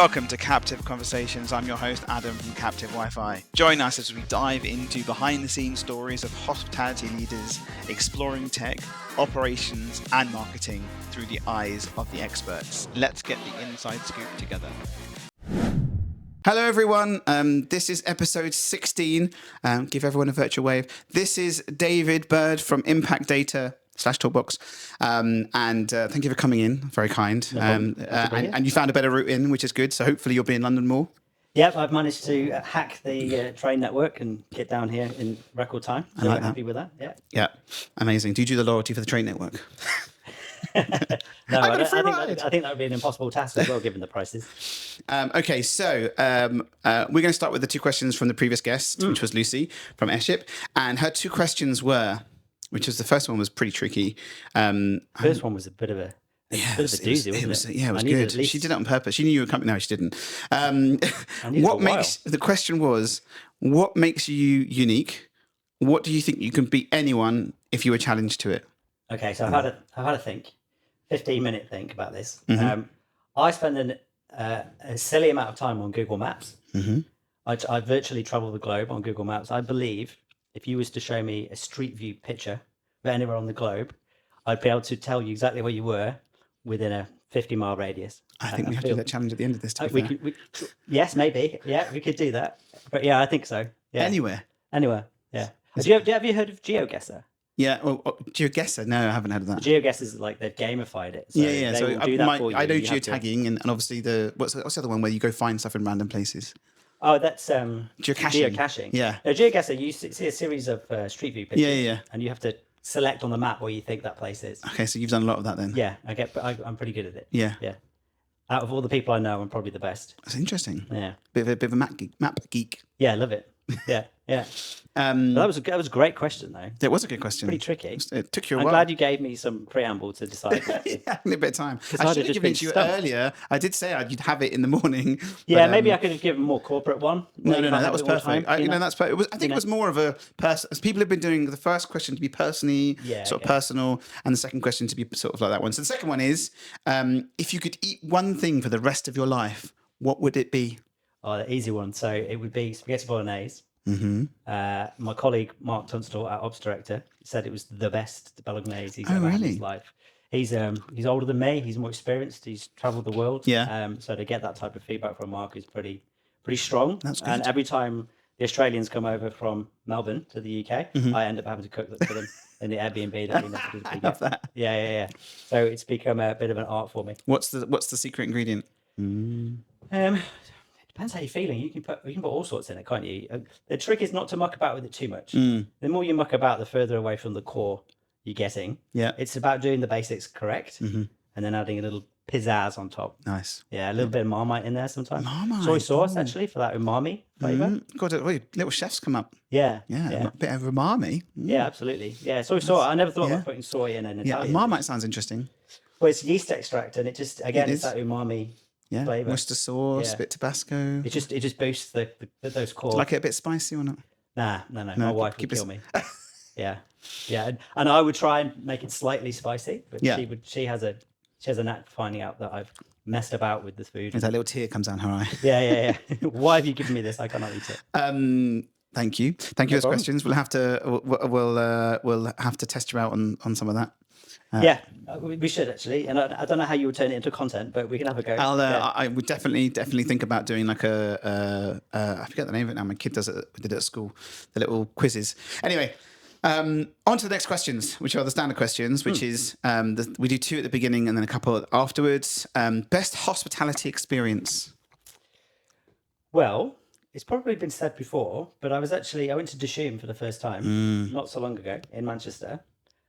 Welcome to Captive Conversations. I'm your host, Adam from Captive Wi-Fi. Join us as we dive into behind-the-scenes stories of hospitality leaders exploring tech, operations, and marketing through the eyes of the experts. Let's get the inside scoop together. Hello, everyone. This is episode 16. Give everyone a virtual wave. This is David Bird from Impact Data /Talkbox. And thank you for coming in. Very kind. And you found a better route in, which is good. So hopefully you'll be in London more. Yep, I've managed to hack the train network and get down here in record time. So I'm happy with that. Yeah, amazing. Do you do the loyalty for the train network? No, I think that would be an impossible task as well, given the prices. Okay, so we're going to start with the two questions from the previous guest, which was Lucy from Airship. And her two questions were, which was the first one was pretty tricky. First one was a bit of a doozy, wasn't it? Yeah, it was good. She did it on purpose. She knew you were coming. No, she didn't. The question was, what makes you unique? What do you think you can beat anyone if you were challenged to it? Okay, so I've had a think, 15-minute think about this. Mm-hmm. I spend a silly amount of time on Google Maps. Mm-hmm. I virtually travel the globe on Google Maps. I believe if you was to show me a street view picture of anywhere on the globe, I'd be able to tell you exactly where you were within a 50-mile radius. I think we have to do that challenge at the end of this. Yes, maybe. Yeah, we could do that. But yeah, I think so. Yeah. Anywhere. Yeah. Have you heard of GeoGuessr? Yeah, GeoGuessr. No, I haven't heard of that. GeoGuessr is like they've gamified it. So yeah. So do that for you. I know geotagging and obviously what's the other one where you go find stuff in random places? Oh, that's geocaching. Yeah. No, GeoGuessr, you see a series of street view pictures. Yeah. And you have to select on the map where you think that place is. Okay, so you've done a lot of that then. Yeah, I'm pretty good at it. Yeah. Out of all the people I know, I'm probably the best. That's interesting. Yeah. Bit of a map geek. Yeah, I love it. Yeah. That was a great question, though. It was a good question. Pretty tricky. It took you a while. I'm glad you gave me some preamble to decide. Yeah, a bit of time. I should have given it to you earlier. I did say you'd have it in the morning. Yeah, but, maybe I could have given a more corporate one. No, that was perfect. That's perfect. I think it was more of a person. People have been doing the first question to be personally, personal, and the second question to be sort of like that one. So the second one is, if you could eat one thing for the rest of your life, what would it be? Oh, the easy one. So it would be spaghetti bolognese. Mm-hmm. My colleague Mark Tunstall, our ops director, said it was the best bolognese he's ever had in his life. He's older than me. He's more experienced. He's travelled the world. Yeah. So to get that type of feedback from Mark is pretty strong. That's good. And every time the Australians come over from Melbourne to the UK, mm-hmm. I end up having to cook that for them in the Airbnb that we never did. I love that. Yeah. So it's become a bit of an art for me. What's the secret ingredient? Depends how you're feeling. You can put all sorts in it, can't you? The trick is not to muck about with it too much. The more you muck about, the further away from the core you're getting. Yeah. It's about doing the basics correct, mm-hmm. and then adding a little pizzazz on top. Nice. Yeah, a little bit of Marmite in there sometimes. Marmite. Soy sauce, actually, for that umami flavour. God, little chefs come up. Yeah. A bit of umami. Yeah, absolutely. Yeah, soy sauce. I never thought about putting soy in an Italian. Yeah, Marmite sounds interesting. Well, it's yeast extract, and it's that umami. Yeah, flavor. Oyster sauce, bit Tabasco. It just boosts those core. Like it a bit spicy or not? Nah. My wife would kill me. Yeah, and I would try and make it slightly spicy, but she has a knack for finding out that I've messed about with this food. And that little tear comes down her eye. Yeah. Why have you given me this? I cannot eat it. Thank you for those questions. We'll have to test you out on some of that. We should actually, and I don't know how you would turn it into content, but we can have a go. I would definitely think about doing like I forget the name of it now. My kid did it at school, the little quizzes. Anyway, on to the next questions, which are the standard questions, which is we do two at the beginning and then a couple afterwards. Best hospitality experience. Well, it's probably been said before, but I went to Dishoom for the first time not so long ago in Manchester.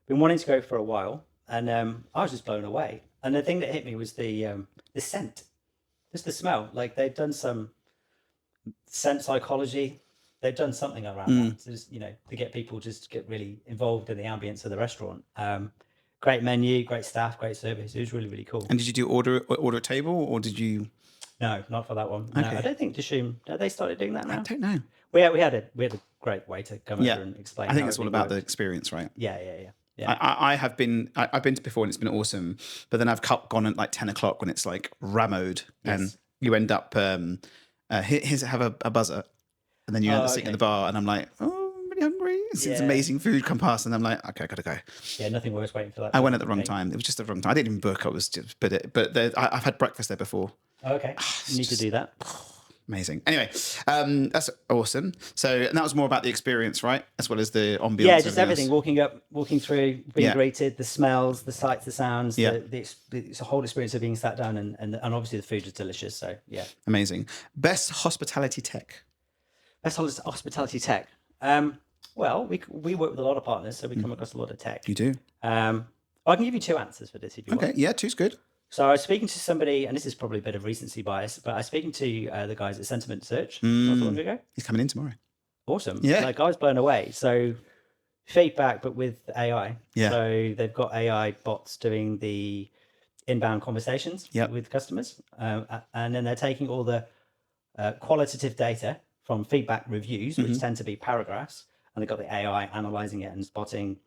Been wanting to go for a while. And I was just blown away. And the thing that hit me was the scent, just the smell. Like they've done some scent psychology. They've done something around that, just, to get people just to get really involved in the ambience of the restaurant. Great menu, great staff, great service. It was really, really cool. And did you do order at table or did you? No, not for that one. Okay. No, I don't think Dishoom. Have they started doing that now? I don't know. We had a great waiter come over and explain. I think it's all about the experience, right? Yeah. Yeah. I've been to before and it's been awesome, but then I've gone at like 10 o'clock when it's like rammed and you end up have a buzzer, and then you end up sitting at the bar, and I'm like, oh, I'm really hungry. It's amazing food come past, and I'm like, okay, I gotta go. Yeah, nothing worse waiting for that. I went at the wrong time. It was just the wrong time. I didn't even book. I was just, I've had breakfast there before. Okay, you need to do that. Amazing. Anyway, that's awesome. So, and that was more about the experience, right? As well as the ambiance. Yeah, just everything. Walking through, being greeted, the smells, the sights, the sounds, the whole experience of being sat down, and obviously the food is delicious. So yeah, amazing. Best hospitality tech. Best hospitality tech. Well, we work with a lot of partners, so we come across a lot of tech. You do. I can give you two answers for this if you want. Okay, yeah, two's good. So I was speaking to somebody, and this is probably a bit of recency bias, but I was speaking to the guys at Sentiment Search not so long ago. He's coming in tomorrow. Awesome. Yeah. Like, I was blown away. So feedback, but with AI. Yeah. So they've got AI bots doing the inbound conversations with customers. And then they're taking all the qualitative data from feedback reviews, which tend to be paragraphs, and they've got the AI analyzing it and spotting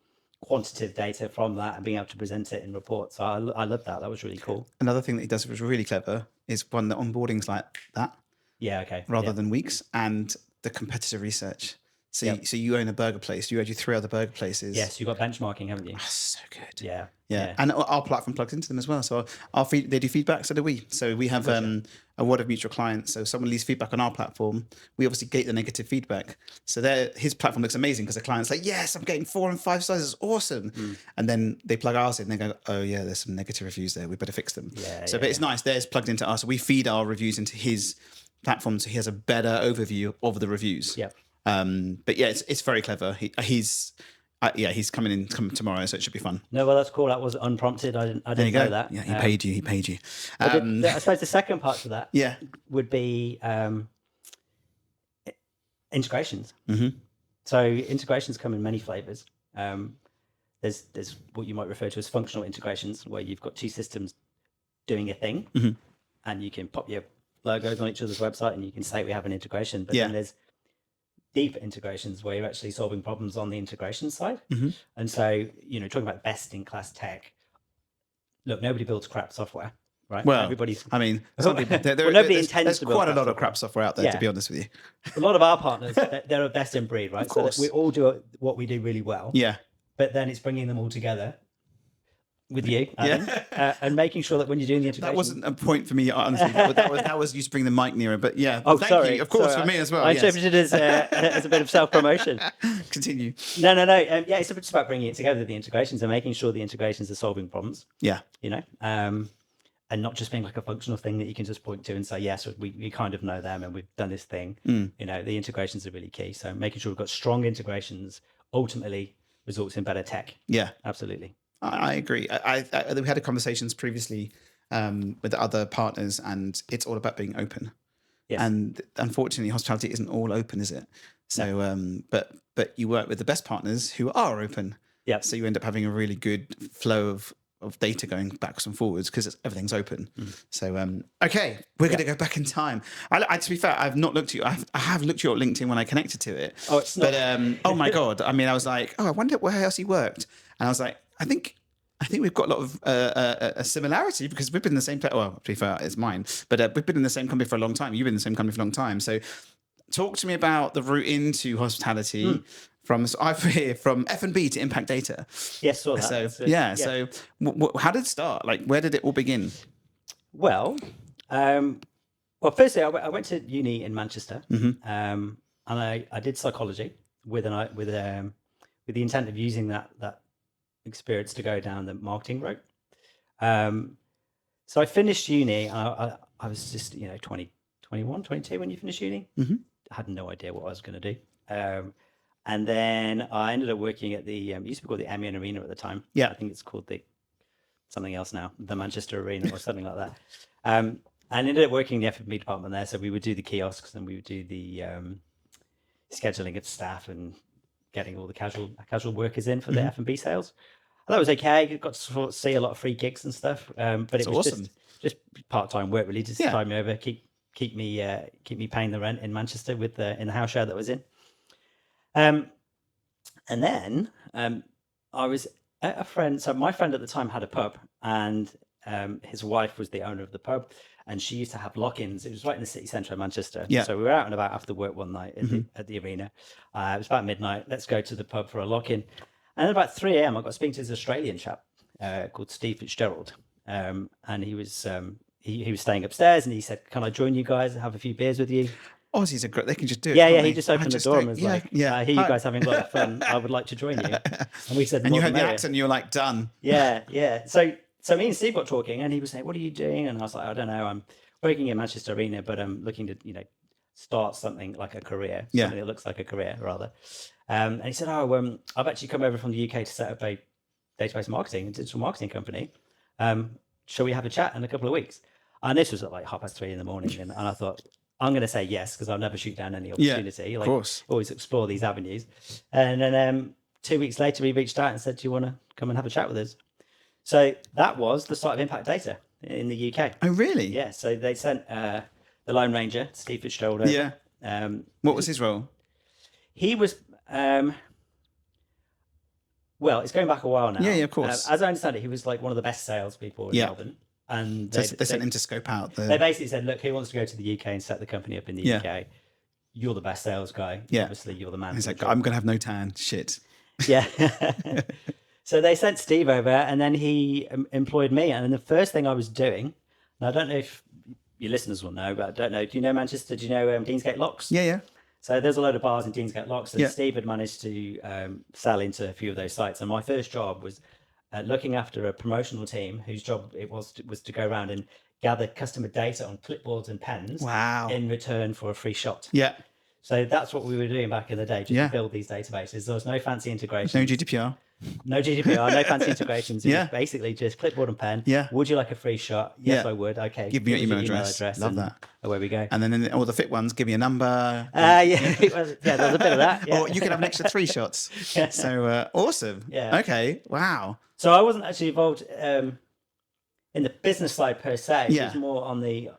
quantitative data from that and being able to present it in reports. So I love that. That was really cool. Another thing that he does, which was really clever, is one that onboarding's like that. Yeah, okay. Rather than weeks, and the competitive research. So you own a burger place. You own 3 other burger places. Yes, you've got benchmarking, haven't you? Oh, so good. Yeah. And our platform plugs into them as well. So they do feedback, so do we. So we have a word of mutual clients. So someone leaves feedback on our platform, we obviously gate the negative feedback. So his platform looks amazing because the client's like, yes, I'm getting 4 and 5 stars. It's awesome. And then they plug ours in and they go, oh yeah, there's some negative reviews there. We better fix them. But it's nice. Theirs plugged into us. We feed our reviews into his platform, so he has a better overview of the reviews. Yeah. But yeah, it's very clever. He's coming tomorrow, so it should be fun. No, well, that's cool. That was unprompted. I didn't know that. Yeah, he paid you. I suppose the second part to that would be integrations. Mm-hmm. So integrations come in many flavors. There's what you might refer to as functional integrations, where you've got 2 systems doing a thing, and you can pop your logos on each other's website and you can say we have an integration. But then there's deep integrations where you're actually solving problems on the integration side. And so, talking about best in class tech, look, nobody builds crap software, right? Well, everybody's. I mean, nobody there's quite a lot of crap software out there, to be honest with you. A lot of our partners, they're a best in breed, right? Of course. So we all do what we do really well. Yeah. But then it's bringing them all together with you, Adam, and making sure that when you're doing the integration... That wasn't a point for me, honestly. that was you to bring the mic nearer, but yeah. Oh, thank sorry. you. Of course, for me as well. I interpreted it as a bit of self-promotion. Continue. No. It's just about bringing it together, the integrations, and making sure the integrations are solving problems. Yeah. And not just being like a functional thing that you can just point to and say, yes, we kind of know them and we've done this thing. The integrations are really key. So making sure we've got strong integrations ultimately results in better tech. Yeah. Absolutely. I agree. We had conversations previously with other partners, and it's all about being open. Yes. And unfortunately, hospitality isn't all open, is it? So, no. But you work with the best partners who are open. Yeah. So you end up having a really good flow of data going backwards and forwards because everything's open. So, okay, we're going to go back in time. To be fair, I've not looked at you. I have looked at your LinkedIn when I connected to it. Oh, it's not. But oh my God! I mean, I was like, I wonder where else he worked, and I was like, I think we've got a lot of a similarity because we've been in the same place. Well, to be fair, it's mine, but we've been in the same company for a long time. You've been in the same company for a long time. So talk to me about the route into hospitality from F&B to Impact Data. Yes, saw that. So how did it start? Like, where did it all begin? Well, firstly, I went to uni in Manchester, and I did psychology with the intent of using that experience to go down the marketing route. So I finished uni. I was just 20, 21, 22 when you finish uni. I had no idea what I was going to do. And then I ended up working at it used to be called the Amiens Arena at the time. Yeah, I think it's called something else now, the Manchester Arena or something like that. And ended up working in the F&B department there. So we would do the kiosks and we would do the scheduling of staff and getting all the casual workers in for the F&B sales. And that was okay. I got to see a lot of free gigs and stuff. But it was awesome. just part-time work really, just to tie me over, keep me paying the rent in Manchester in the house share that I was in. And then I was at a friend. So my friend at the time had a pub, and his wife was the owner of the pub, and she used to have lock-ins. It was right in the city centre of Manchester. Yeah. So we were out and about after work one night at the arena. It was about midnight. Let's go to the pub for a lock-in. And at about 3 a.m., I got speaking to this Australian chap called Steve Fitzgerald, and he was he was staying upstairs, and he said, "Can I join you guys and have a few beers with you?" Aussies are great. They can just do it. Yeah, can't yeah. they? He just opened the door and was like, "I hear you guys having a lot of fun. I would like to join you." And we said, And you "More heard the the merrier." accent, and you were like, done. Yeah. So me and Steve got talking, and he was saying, "What are you doing?" And I was like, "I don't know. I'm working in Manchester Arena, but I'm looking to, start something like a career, Yeah. something that looks like a career, rather." And he said, "Oh, I've actually come over from the UK to set up a database marketing and digital marketing company. Shall we have a chat in a couple of weeks?" And this was at like 3:30 in the morning, and I thought, I'm going to say yes, because I'll never shoot down any opportunity. Of course. Always explore these avenues. And then 2 weeks later, he reached out and said, "Do you want to come and have a chat with us?" So that was the start of Impact Data in the UK. Oh, really? Yeah. So they sent the Lone Ranger, Steve Fitzgerald, over. Yeah. What was his role? He was, well, it's going back a while now. Yeah, of course. As I understand it, he was like one of the best salespeople in Melbourne. And they sent him to scope out. They basically said, "Look, who wants to go to the UK and set the company up in the UK? You're the best sales guy. Yeah. Obviously, you're the man." He's like, "I'm going to have no tan. Shit." Yeah. So they sent Steve over, and then he employed me. And then the first thing I was doing, and I don't know if your listeners will know, but I don't know. Do you know Manchester? Do you know Deansgate Locks? Yeah. So there's a load of bars in Deansgate Locks, and Yeah. Steve had managed to sell into a few of those sites. And my first job was looking after a promotional team whose job it was to go around and gather customer data on clipboards and pens. Wow. In return for a free shot. Yeah. So that's what we were doing back in the day, just to build these databases. There was no fancy integration. No GDPR. No GDPR, no fancy integrations. It Yeah. was basically just clipboard and pen. Yeah. Would you like a free shot? Yes, Yeah. I would. Okay. Give me your Here's email address. Love and that. Away we go. And then in all the fit ones, give me a number. Yeah, there was a bit of that. Yeah. Or you can have an extra 3 shots. So awesome. Yeah. Okay. Wow. So I wasn't actually involved in the business side per se. Yeah. It was more on the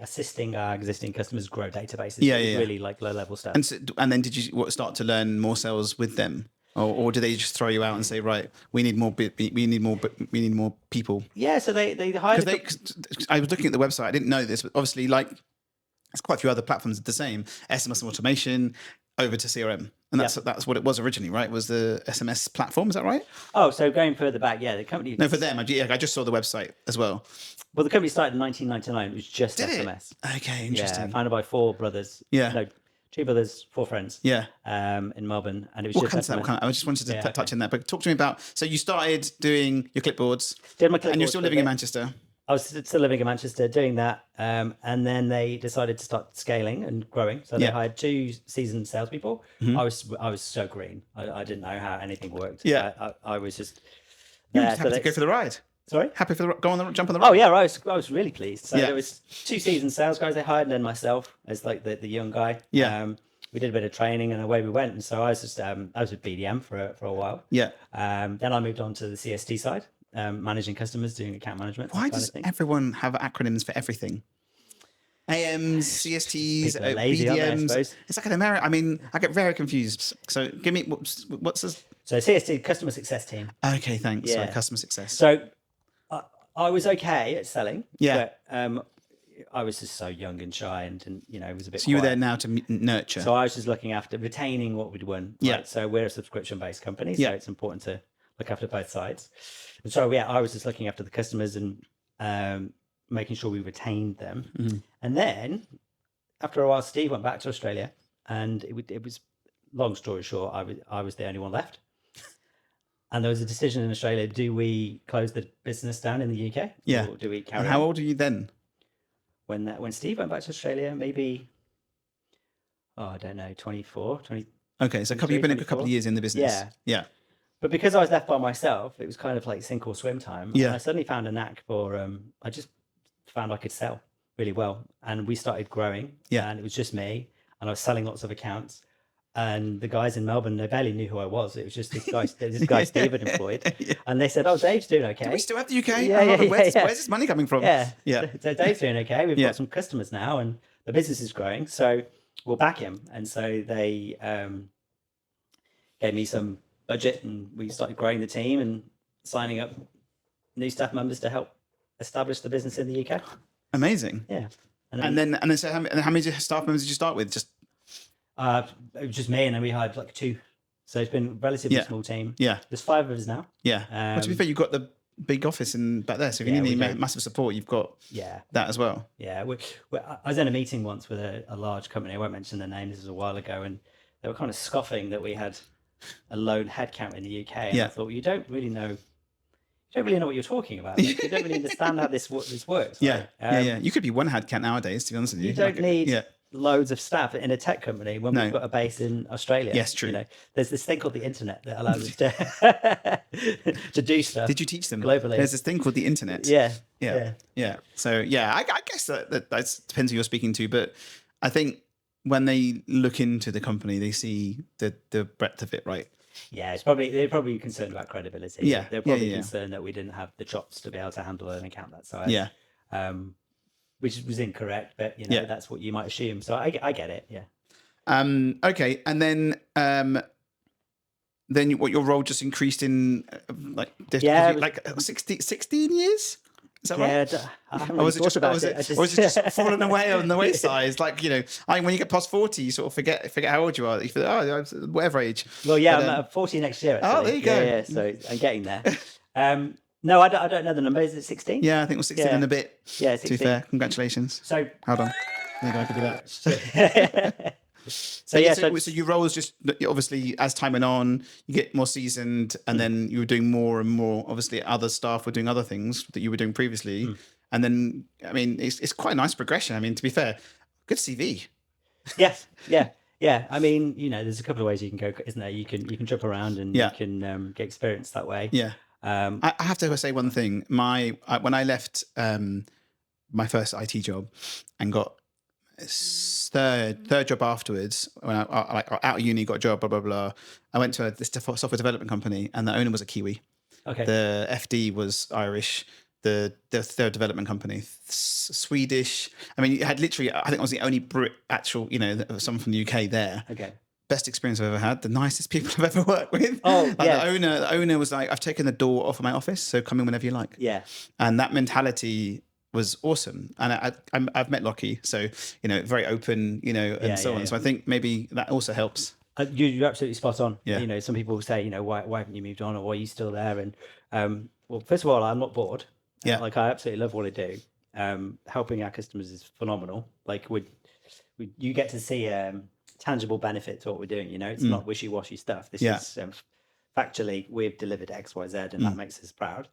assisting our existing customers grow databases. Yeah, It was yeah. really like low level stuff. And then did you start to learn more sales with them? Or do they just throw you out and say, right, we need more people? Yeah, so they hired. Because I was looking at the website, I didn't know this, but obviously, like, there's quite a few other platforms the same. SMS and automation over to CRM, and that's what it was originally, right? Was the SMS platform? Is that right? Oh, so going further back, the company. No, for them, I just saw the website as well. Well, the company started in 1999. It was just Did SMS. it? Okay, interesting. Yeah, founded by 4 brothers. Yeah. No, 2 brothers, 4 friends. Yeah. In Melbourne, and it was What just comes to SMS. that? I just wanted to touch on that, but talk to me about. So you started doing your clipboards, Did my and you're clipboards still for a living in bit. Manchester. I was still living in Manchester doing that, and then they decided to start scaling and growing. So they hired 2 seasoned salespeople. I was so green. I didn't know how anything worked. Yeah. I was just. You were happy to go for the ride. Sorry. Happy for jump on the ride. Oh yeah, I was really pleased. So Yeah. there was 2 seasoned sales guys they hired, and then myself as like the young guy. Yeah. We did a bit of training, and away we went. And so I was just I was with BDM for a while. Yeah. Then I moved on to the CST side, managing customers, doing account management. Why that kind does of thing. everyone have acronyms for everything? AMs, CSTs, People are lazy, aren't they, I BDMs. suppose? It's like an American. I mean, I get very confused. So give me what's this? So CST, customer success team. Okay, thanks. Sorry, Yeah. customer success. So I was okay at selling. Yeah. But I was just so young and shy, and it was a bit. So you were quiet. there now to nurture. So I was just looking after retaining what we'd won. Yeah. Right? So we're a subscription-based company, so Yeah. it's important to look after both sides. And so I was just looking after the customers and making sure we retained them. Mm-hmm. And then after a while, Steve went back to Australia, and it was long story short, I was the only one left. And there was a decision in Australia: do we close the business down in the UK? Yeah. Or do we carry And on? how old are you then? When Steve went back to Australia, maybe, I don't know, 24, 20. Okay, so you've been a couple of years in the business. Yeah. Yeah. But because I was left by myself, it was kind of like sink or swim time. Yeah. And I suddenly found a knack for, I just found I could sell really well. And we started growing. Yeah. And it was just me. And I was selling lots of accounts. And the guys in Melbourne, they barely knew who I was. It was just this guy Steve had employed. Yeah. And they said, "Oh, Dave's doing okay." Do we still have the UK? Yeah, Where's yeah. this money coming from? Yeah. Yeah. So Dave's doing okay. We've Yeah. got some customers now, and the business is growing. So we'll back him. And so they gave me some budget, and we started growing the team and signing up new staff members to help established the business in the UK. Amazing. Yeah. And then so how many staff members did you start with? Just it was just me, and then we hired like 2. So it's been a relatively small team. Yeah. There's 5 of us now. Yeah. But to be fair, you've got the big office back there. So if you need any massive support, you've got that as well. Yeah. I was in a meeting once with a large company. I won't mention their name. This was a while ago. And they were kind of scoffing that we had a lone headcount in the UK. And I thought, well, you don't really know what you're talking about. Like, you don't really understand how this works. Yeah. You could be one headcount nowadays, to be honest with you. You don't need loads of staff in a tech company when we've got a base in Australia. Yes, true. There's this thing called the internet that allows us to do stuff. Did you teach them globally? There's this thing called the internet. Yeah. So I guess that depends who you're speaking to, but I think when they look into the company, they see the breadth of it, right? Yeah, they're probably concerned about credibility. Yeah, they're probably concerned that we didn't have the chops to be able to handle an account that size. Yeah. Which was incorrect, but that's what you might assume. So I get it. Yeah. Okay, and then what your role just increased in like 16 years. Is that right? I haven't really thought about it. Or is it just falling away on the wayside? It's like, when you get past 40, you sort of forget how old you are. You feel, whatever age. Well, yeah, I'm 40 next year, actually. Oh, there you go. Yeah, so I'm getting there. No, I don't know the number. Is it 16? Yeah, I think it was 16 and a bit. Yeah, 16. To be fair, congratulations. So hold on. Maybe I could do that. So your role is just obviously as time went on, you get more seasoned, and then you were doing more and more. Obviously, other staff were doing other things that you were doing previously, and then it's quite a nice progression. I mean, to be fair, good CV. Yes, yeah. I mean, there's a couple of ways you can go, isn't there? You can jump around and you can get experience that way. Yeah. I have to say one thing. When I left my first IT job and got third job afterwards, when I out of uni, got a job, blah blah blah. I went to this software development company, and the owner was a Kiwi. Okay. The FD was Irish. The third development company, Swedish. I mean, you had literally, I think I was the only someone from the UK there. Okay. Best experience I've ever had. The nicest people I've ever worked with. Oh, yeah. The owner was like, I've taken the door off of my office, so come in whenever you like. Yeah. And that mentality was awesome. And I've met Lockie, so very open, and so on. So I think maybe that also helps. You're absolutely spot on. Yeah. Some people say, why haven't you moved on, or why are you still there? And well, first of all, I'm not bored. Yeah. Like, I absolutely love what I do. Helping our customers is phenomenal. Like, you get to see tangible benefit to what we're doing. It's not wishy-washy stuff. This is factually, we've delivered X, Y, Z, and that makes us proud.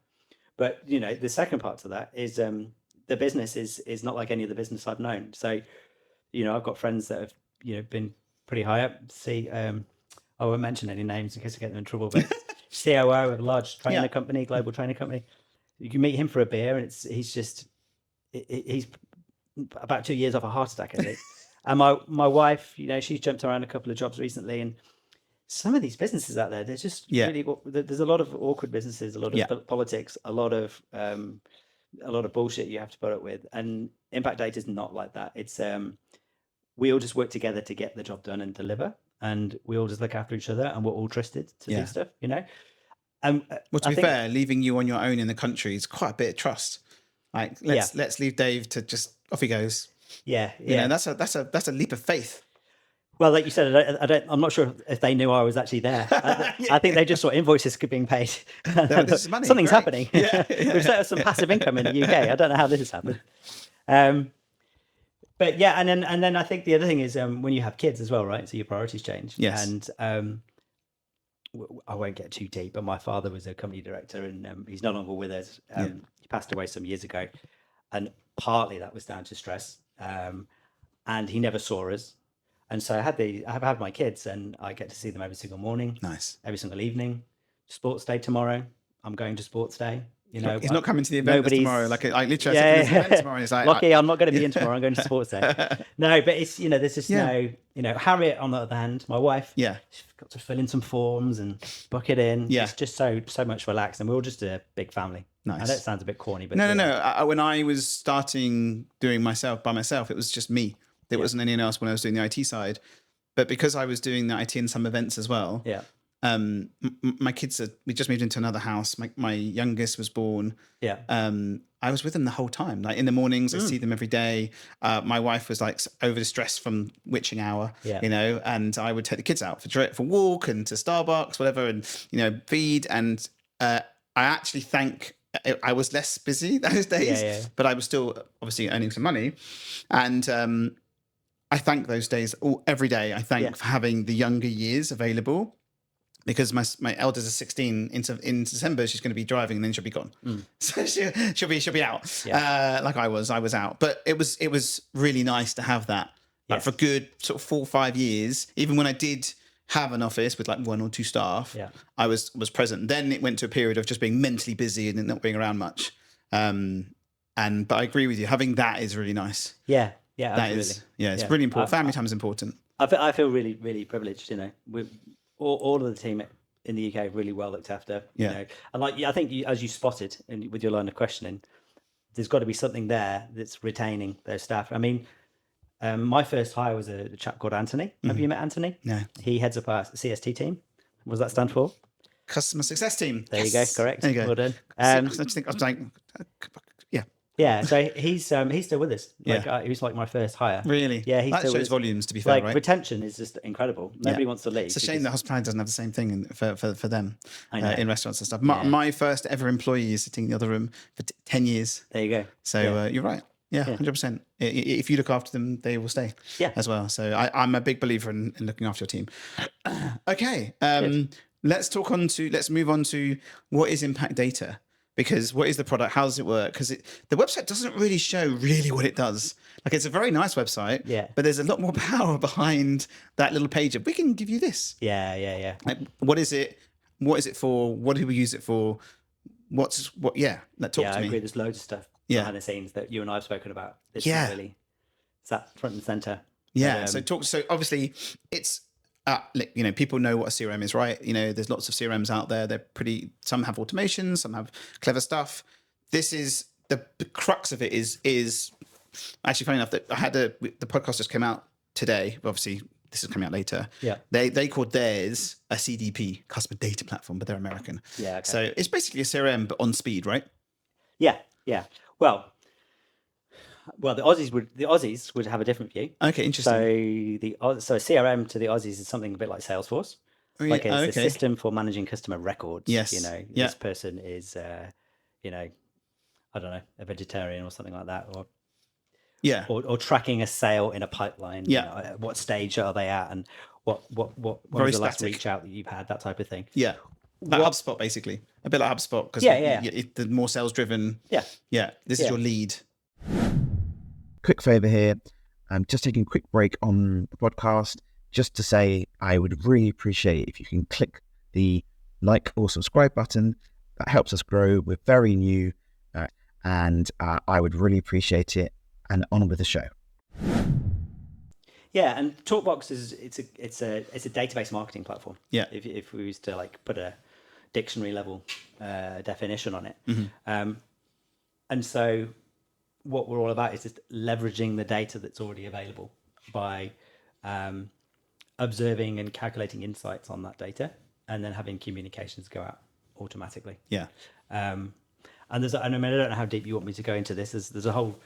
But the second part to that is the business is not like any other business I've known. So I've got friends that have been pretty high up. I won't mention any names in case I get them in trouble, but COO of a large trainer company, global trainer company. You can meet him for a beer, and he's about 2 years off a heart attack, I think. And my wife, she's jumped around a couple of jobs recently, and some of these businesses out there, they're just really, there's a lot of awkward businesses, a lot of politics, a lot of bullshit you have to put up with. And Impact Data is not like that. It's we all just work together to get the job done and deliver, and we all just look after each other, and we're all trusted to do stuff, Well, to be fair, leaving you on your own in the country is quite a bit of trust. Like, let's leave Dave to just off he goes. Yeah. That's a leap of faith. Well, like you said, I'm not sure if they knew I was actually there. I think they just saw invoices being paid. This is money. Something's Great. happening. We've set up some passive income in the UK. I don't know how this has happened. But yeah, and then I think the other thing is when you have kids as well, right? So your priorities change. Yes. And I won't get too deep, but my father was a company director, and he's no longer with us. He passed away some years ago, and partly that was down to stress. And he never saw us. And so I have had my kids, and I get to see them every single morning. Nice. Every single evening. Sports day tomorrow. I'm going to sports day. He's not coming to the event tomorrow. Like, I literally yeah. said, event tomorrow. He's like, Lucky, I'm not going to be in tomorrow. I'm going to sports day. No, but it's there's just no Harriet on the other hand, my wife. Yeah. She's got to fill in some forms and book it in. Yeah. It's just so much relaxed, and we're all just a big family. Nice. I know it sounds a bit corny, but no. When I was starting doing by myself, it was just me. There wasn't anyone else when I was doing the IT side. But because I was doing the IT and some events as well, my kids we just moved into another house. My youngest was born. Yeah. I was with them the whole time. Like in the mornings, I see them every day. My wife was like over distressed from witching hour, Yeah. and I would take the kids out for walk and to Starbucks, whatever, and feed. And I actually I was less busy those days, but I was still obviously earning some money, and I thank those days every day. I thank for having the younger years available. Because my eldest is 16 in December, she's going to be driving and then she'll be gone. So she'll be out. Like I was out. But it was really nice to have that. Like for good sort of 4 or 5 years, even when I did have an office with like 1 or 2 staff, I was present. Then it went to a period of just being mentally busy and not being around much. But I agree with you. Having that is really nice. Yeah, absolutely. It's really important. Family time is important. I feel really, really privileged. All of the team in the UK really well looked after. And I think as you spotted with your line of questioning, there's got to be something there that's retaining those staff. I mean, my first hire was a chap called Anthony. Have you met Anthony? No. He heads up our CST team. What does that stand for? Customer Success Team. There you go. Correct. There you go. Well done. I just think I was like, yeah. So he's still with us. He was like my first hire. Really? Yeah. That shows with us. volumes. To be fair, right? Retention is just incredible. Nobody wants to leave. It's a shame that hospitality doesn't have the same thing for them in restaurants and stuff. My first ever employee is sitting in the other room for 10 years. There you go. So you're right. Yeah, 100%. If you look after them, they will stay as well. So I'm a big believer in looking after your team. Okay. Let's move on to what is impact data. Because what is the product? How does it work? Because the website doesn't really show really what it does. Like it's a very nice website, but there's a lot more power behind that little page of we can give you this. Yeah. Like, what is it? What is it for? What do we use it for? Talk to me. I agree. There's loads of stuff behind the scenes that you and I have spoken about. It's not really, it's that front and center. Yeah. So obviously it's. People know what a CRM is, right? There's lots of CRMs out there. They're some have automation, some have clever stuff. This is the crux of it is actually funny enough that I had the podcast just came out today. Obviously, this is coming out later. Yeah. They called theirs a CDP, Customer Data Platform, but they're American. Yeah. Okay. So it's basically a CRM, but on speed, right? Yeah. Well, the Aussies would have a different view. Okay, interesting. So a CRM to the Aussies is something a bit like Salesforce. It's a system for managing customer records. Yes. This person is, I don't know, a vegetarian or something like that, or tracking a sale in a pipeline. Yeah. What stage are they at, and what was the last reach out that you've had, that type of thing. Yeah. Like HubSpot, basically, a bit like HubSpot, because the more sales driven. Yeah. This is your lead. Quick favour here. I'm just taking a quick break on the podcast just to say I would really appreciate if you can click the like or subscribe button. That helps us grow. We're very new, and I would really appreciate it. And on with the show. Yeah, and Talkbox it's a database marketing platform. Yeah. If we was to put a dictionary level definition on it, and so what we're all about is just leveraging the data that's already available by observing and calculating insights on that data, and then having communications go out automatically. Yeah. And I don't know how deep you want me to go into this. There's a whole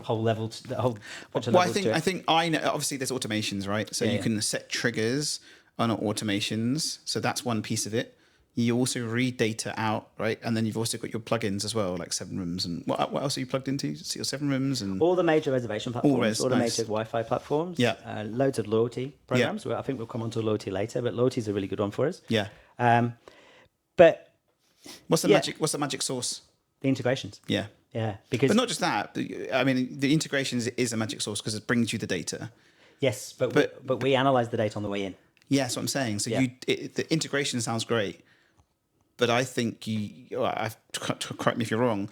level, I think I know. Obviously, there's automations, right? So you can set triggers on automations. So that's one piece of it. You also read data out, right? And then you've also got your plugins as well, like 7 Rooms. And what else are you plugged into? So your 7 Rooms and all the major reservation platforms, all the nice. major Wi-Fi platforms. Yeah. Loads of loyalty programs. I think we'll come on to loyalty later, but loyalty is a really good one for us. Yeah. But what's the magic sauce? The integrations. Yeah. Yeah. But not just that. I mean, the integrations is a magic sauce because it brings you the data. Yes, but we analyze the data on the way in. Yeah, that's what I'm saying. So the integration sounds great, but I think correct me if you're wrong.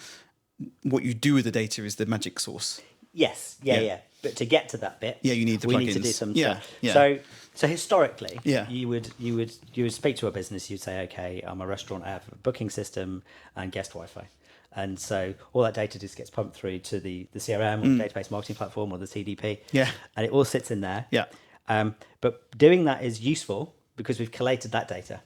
What you do with the data is the magic sauce. Yes, yeah. But to get to that bit, you need the plugins. We need to do some stuff. Yeah. So historically, you would speak to a business. You'd say, okay, I'm a restaurant. I have a booking system and guest Wi-Fi, and so all that data just gets pumped through to the CRM or database marketing platform or the CDP. Yeah, and it all sits in there. Yeah. But doing that is useful because we've collated that data.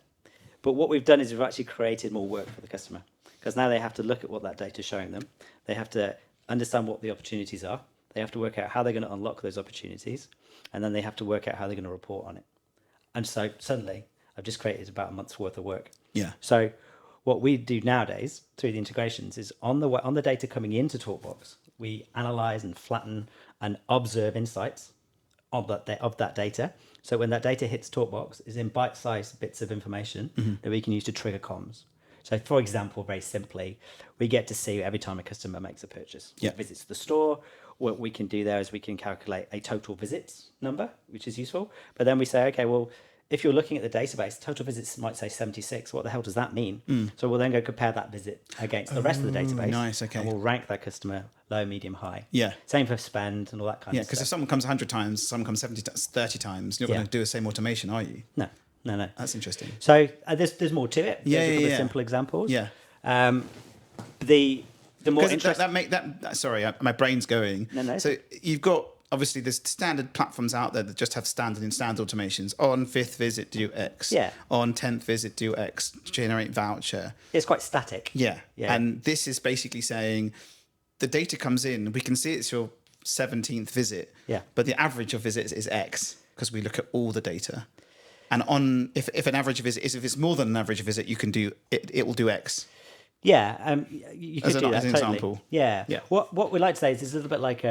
But what we've done is we've actually created more work for the customer, because now they have to look at what that data is showing them. They have to understand what the opportunities are. They have to work out how they're going to unlock those opportunities. And then they have to work out how they're going to report on it. And so suddenly I've just created about a month's worth of work. Yeah. So what we do nowadays through the integrations is on the data coming into Talkbox, we analyze and flatten and observe insights of that data. So when that data hits Talkbox, is in bite-sized bits of information that we can use to trigger comms. So, for example, very simply, we get to see every time a customer makes a purchase, visits the store. What we can do there is we can calculate a total visits number, which is useful. But then we say, okay, well, if you're looking at the database, total visits might say 76. What the hell does that mean? So we'll then go compare that visit against the rest of the database. Nice, okay. And we'll rank that customer low, medium, high. Yeah. Same for spend and all that kind of stuff. Yeah, because if someone comes 100 times, someone comes 30 times, you're not going to do the same automation, are you? No. That's interesting. So there's more to it. Yeah, There's a couple of yeah. simple examples. Yeah. The more interesting... Sorry, my brain's going. No. So you've got, obviously, there's standard platforms out there that just have standard automations. On 5th visit, do X. Yeah. On 10th visit, do X. Generate voucher. It's quite static. Yeah. Yeah. And this is basically saying the data comes in, we can see it's your 17th visit. Yeah. But the average of visits is X because we look at all the data. And if an average visit is, if it's more than an average visit, you can do it. It will do X. Yeah, you could do that. As an totally. example. Yeah. Yeah. What we like to say is it's a little bit like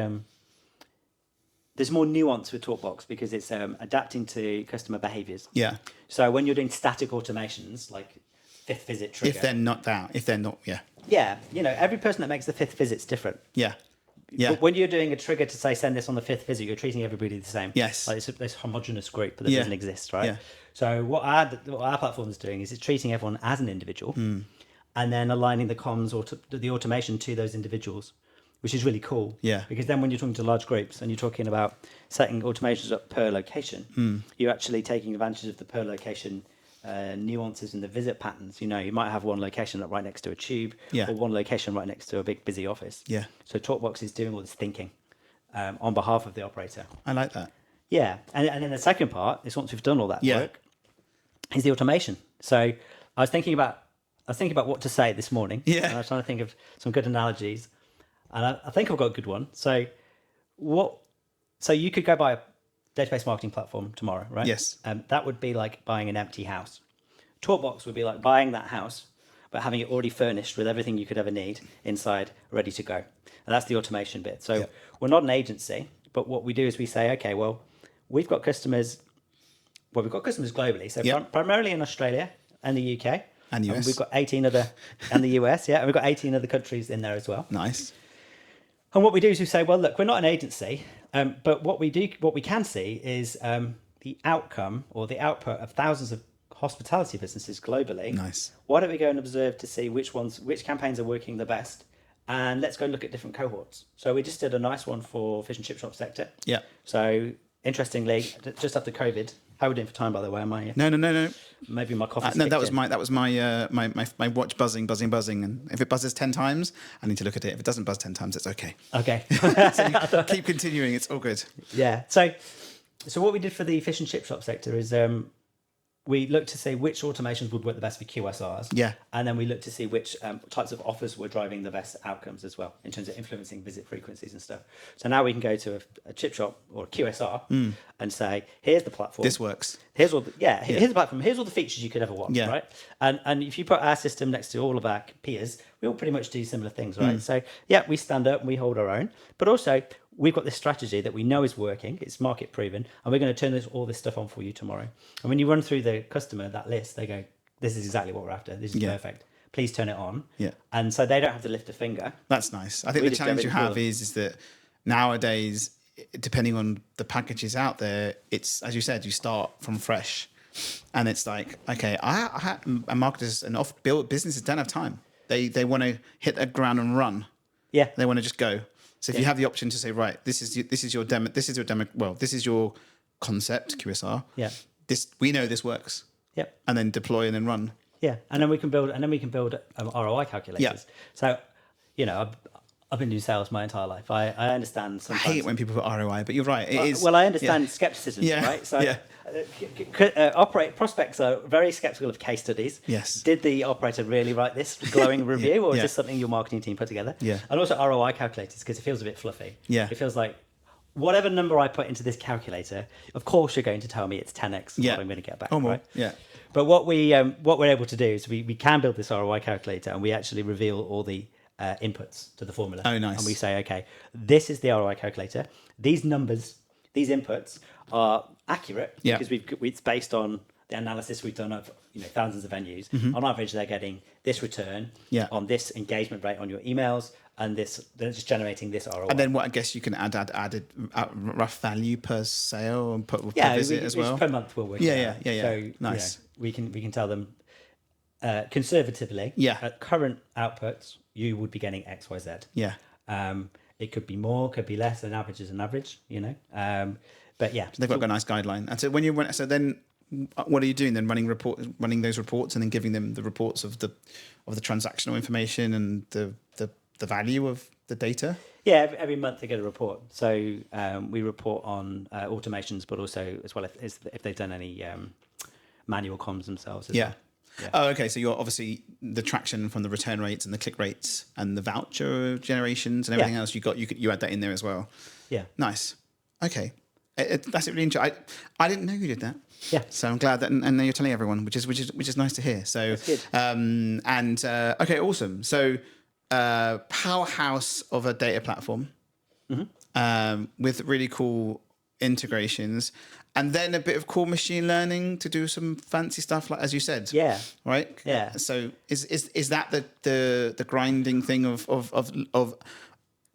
there's more nuance with Talkbox because it's adapting to customer behaviors. Yeah. So when you're doing static automations like 5th visit trigger, If they're not, yeah. yeah, every person that makes the 5th visit's different. Yeah. Yeah. But when you're doing a trigger to say send this on the 5th visit, you're treating everybody the same. Yes. Like it's this homogenous group that doesn't exist, right? Yeah. So what our platform is doing is it's treating everyone as an individual, and then aligning the comms or the automation to those individuals, which is really cool. Yeah. Because then when you're talking to large groups and you're talking about setting automations up per location, you're actually taking advantage of the per location nuances in the visit patterns. You might have one location right next to a tube, or one location right next to a big busy office. Yeah. So Talkbox is doing all this thinking on behalf of the operator. I like that. Yeah, and then the second part is once we've done all that Yeah. work, is the automation. So I was thinking about what to say this morning. Yeah. And I was trying to think of some good analogies, and I think I've got a good one. So you could go buy a database marketing platform tomorrow, right? Yes. That would be like buying an empty house. Talkbox would be like buying that house, but having it already furnished with everything you could ever need inside, ready to go. And that's the automation bit. So we're not an agency, but what we do is we say, okay, well, we've got customers globally. So primarily in Australia and the UK. And US. We've got 18 other, and the US, yeah. And we've got 18 other countries in there as well. Nice. And what we do is we say, well, look, we're not an agency, but what we can see is the outcome or the output of thousands of hospitality businesses globally. Nice. Why don't we go and observe to see which campaigns are working the best? And let's go look at different cohorts. So we just did a nice one for fish and chip shop sector. Yeah. So interestingly, just after COVID, how are we doing for time, by the way? Am I? No. Maybe my coffee. No, that was my watch buzzing, and if it buzzes 10 times, I need to look at it. If it doesn't buzz 10 times, it's okay. Okay. So keep continuing. It's all good. Yeah. So what we did for the fish and chip shop sector is we looked to see which automations would work the best for QSRs. Yeah. And then we looked to see which types of offers were driving the best outcomes as well in terms of influencing visit frequencies and stuff. So now we can go to a chip shop or a QSR and say, here's the platform. This works. Here's the platform. Here's all the features you could ever want, right? And if you put our system next to all of our peers, we all pretty much do similar things, right? So we stand up and we hold our own, but also we've got this strategy that we know is working. It's market proven, and we're going to turn all this stuff on for you tomorrow. And when you run through the customer that list, they go, "This is exactly what we're after. This is perfect. Please turn it on." Yeah. And so they don't have to lift a finger. That's nice. I think the challenge you have is that nowadays, depending on the packages out there, it's, as you said, you start from fresh, and it's like, okay, and marketers and businesses don't have time. They want to hit the ground and run. Yeah. They want to just go. So if you have the option to say, right, this is your concept, QSR. Yeah. We know this works. Yep. And then deploy and then run. Yeah. And then we can build ROI calculators. Yeah. So, I've been doing sales my entire life. I understand I sometimes. hate it when people put ROI, but you're right. It is. Well, I understand skepticism, Yeah, right? So, yeah. prospects are very skeptical of case studies. Yes. Did the operator really write this glowing review, or is Yeah. this something your marketing team put together? Yeah. And also ROI calculators, because it feels a bit fluffy. Yeah. It feels like whatever number I put into this calculator, of course you're going to tell me it's 10x Yeah. what I'm going to get back, Or more. right? Yeah. But what we're able to do is we can build this ROI calculator, and we actually reveal all the inputs to the formula. Oh, nice. And we say, okay, this is the ROI calculator. These numbers, these inputs are accurate Yeah. because it's based on the analysis we've done of thousands of venues. On average, they're getting this return Yeah. on this engagement rate on your emails, and they're just generating this ROI. And then what I guess you can add rough value per sale and put per visit as well. Per month we'll work. Yeah, it yeah, out. yeah, yeah. So Nice. we can tell them conservatively. Yeah. At current outputs, you would be getting X, Y, Z. Yeah. It could be more, could be less. An average is an average, But yeah, So they've got a nice guideline. And so when you went, so then what are you doing then? Running those reports and then giving them the reports of the transactional information and the value of the data. Yeah, every month they get a report. So we report on automations, but also as well if they've done any manual comms themselves. As Yeah. well. Yeah. Oh, okay. So you're obviously the traction from the return rates and the click rates and the voucher generations and everything else. You add that in there as well. Yeah. Nice. Okay. That's really interesting. I didn't know you did that. Yeah. So I'm glad that, and now you're telling everyone, which is nice to hear. So, That's good. Okay, awesome. So, powerhouse of a data platform, with really cool integrations, and then a bit of cool machine learning to do some fancy stuff, like as you said. Yeah. Right. Yeah. So is that the grinding thing of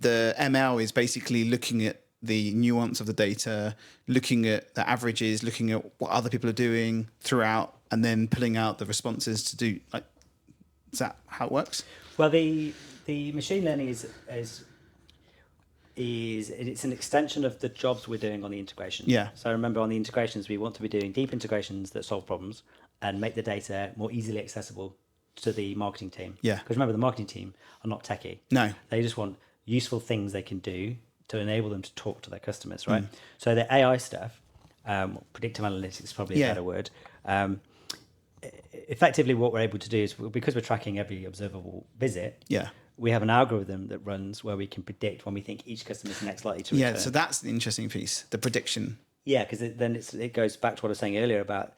the ML is basically looking at the nuance of the data, looking at the averages, looking at what other people are doing throughout, and then pulling out the responses to do, like, is that how it works? Well, the machine learning is it's an extension of the jobs we're doing on the integrations. Yeah. So remember, on the integrations, we want to be doing deep integrations that solve problems and make the data more easily accessible to the marketing team. Yeah. Because remember, the marketing team are not techie. No. They just want useful things they can do to enable them to talk to their customers, right? So the AI stuff, predictive analytics is probably a better word. Effectively, what we're able to do is, because we're tracking every observable visit, we have an algorithm that runs where we can predict when we think each customer is next likely to return. Yeah, so that's the interesting piece, the prediction. Yeah, because it goes back to what I was saying earlier about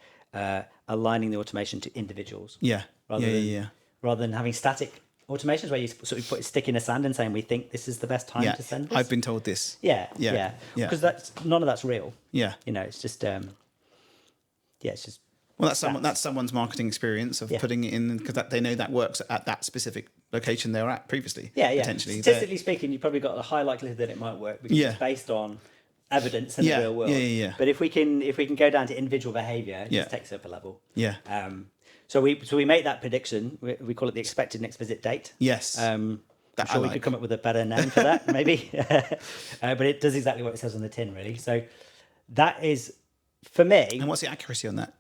aligning the automation to individuals. Yeah. Rather than having static automations where you sort of put a stick in the sand and saying, we think this is the best time to send this. I've been told this. Yeah. Yeah. Because none of that's real. Yeah. It's just, it's just. Well, that's someone's marketing experience of putting it in, because they know that works at that specific location they were at previously. Yeah. Potentially. Statistically speaking, you've probably got a high likelihood that it might work because it's based on evidence in the real world. Yeah. But if we can go down to individual behavior, it just takes it up a level. Yeah. So we make that prediction. We call it the expected next visit date. Yes. I'm sure we could come up with a better name for that, maybe. But it does exactly what it says on the tin, really. So that is, for me. And what's the accuracy on that?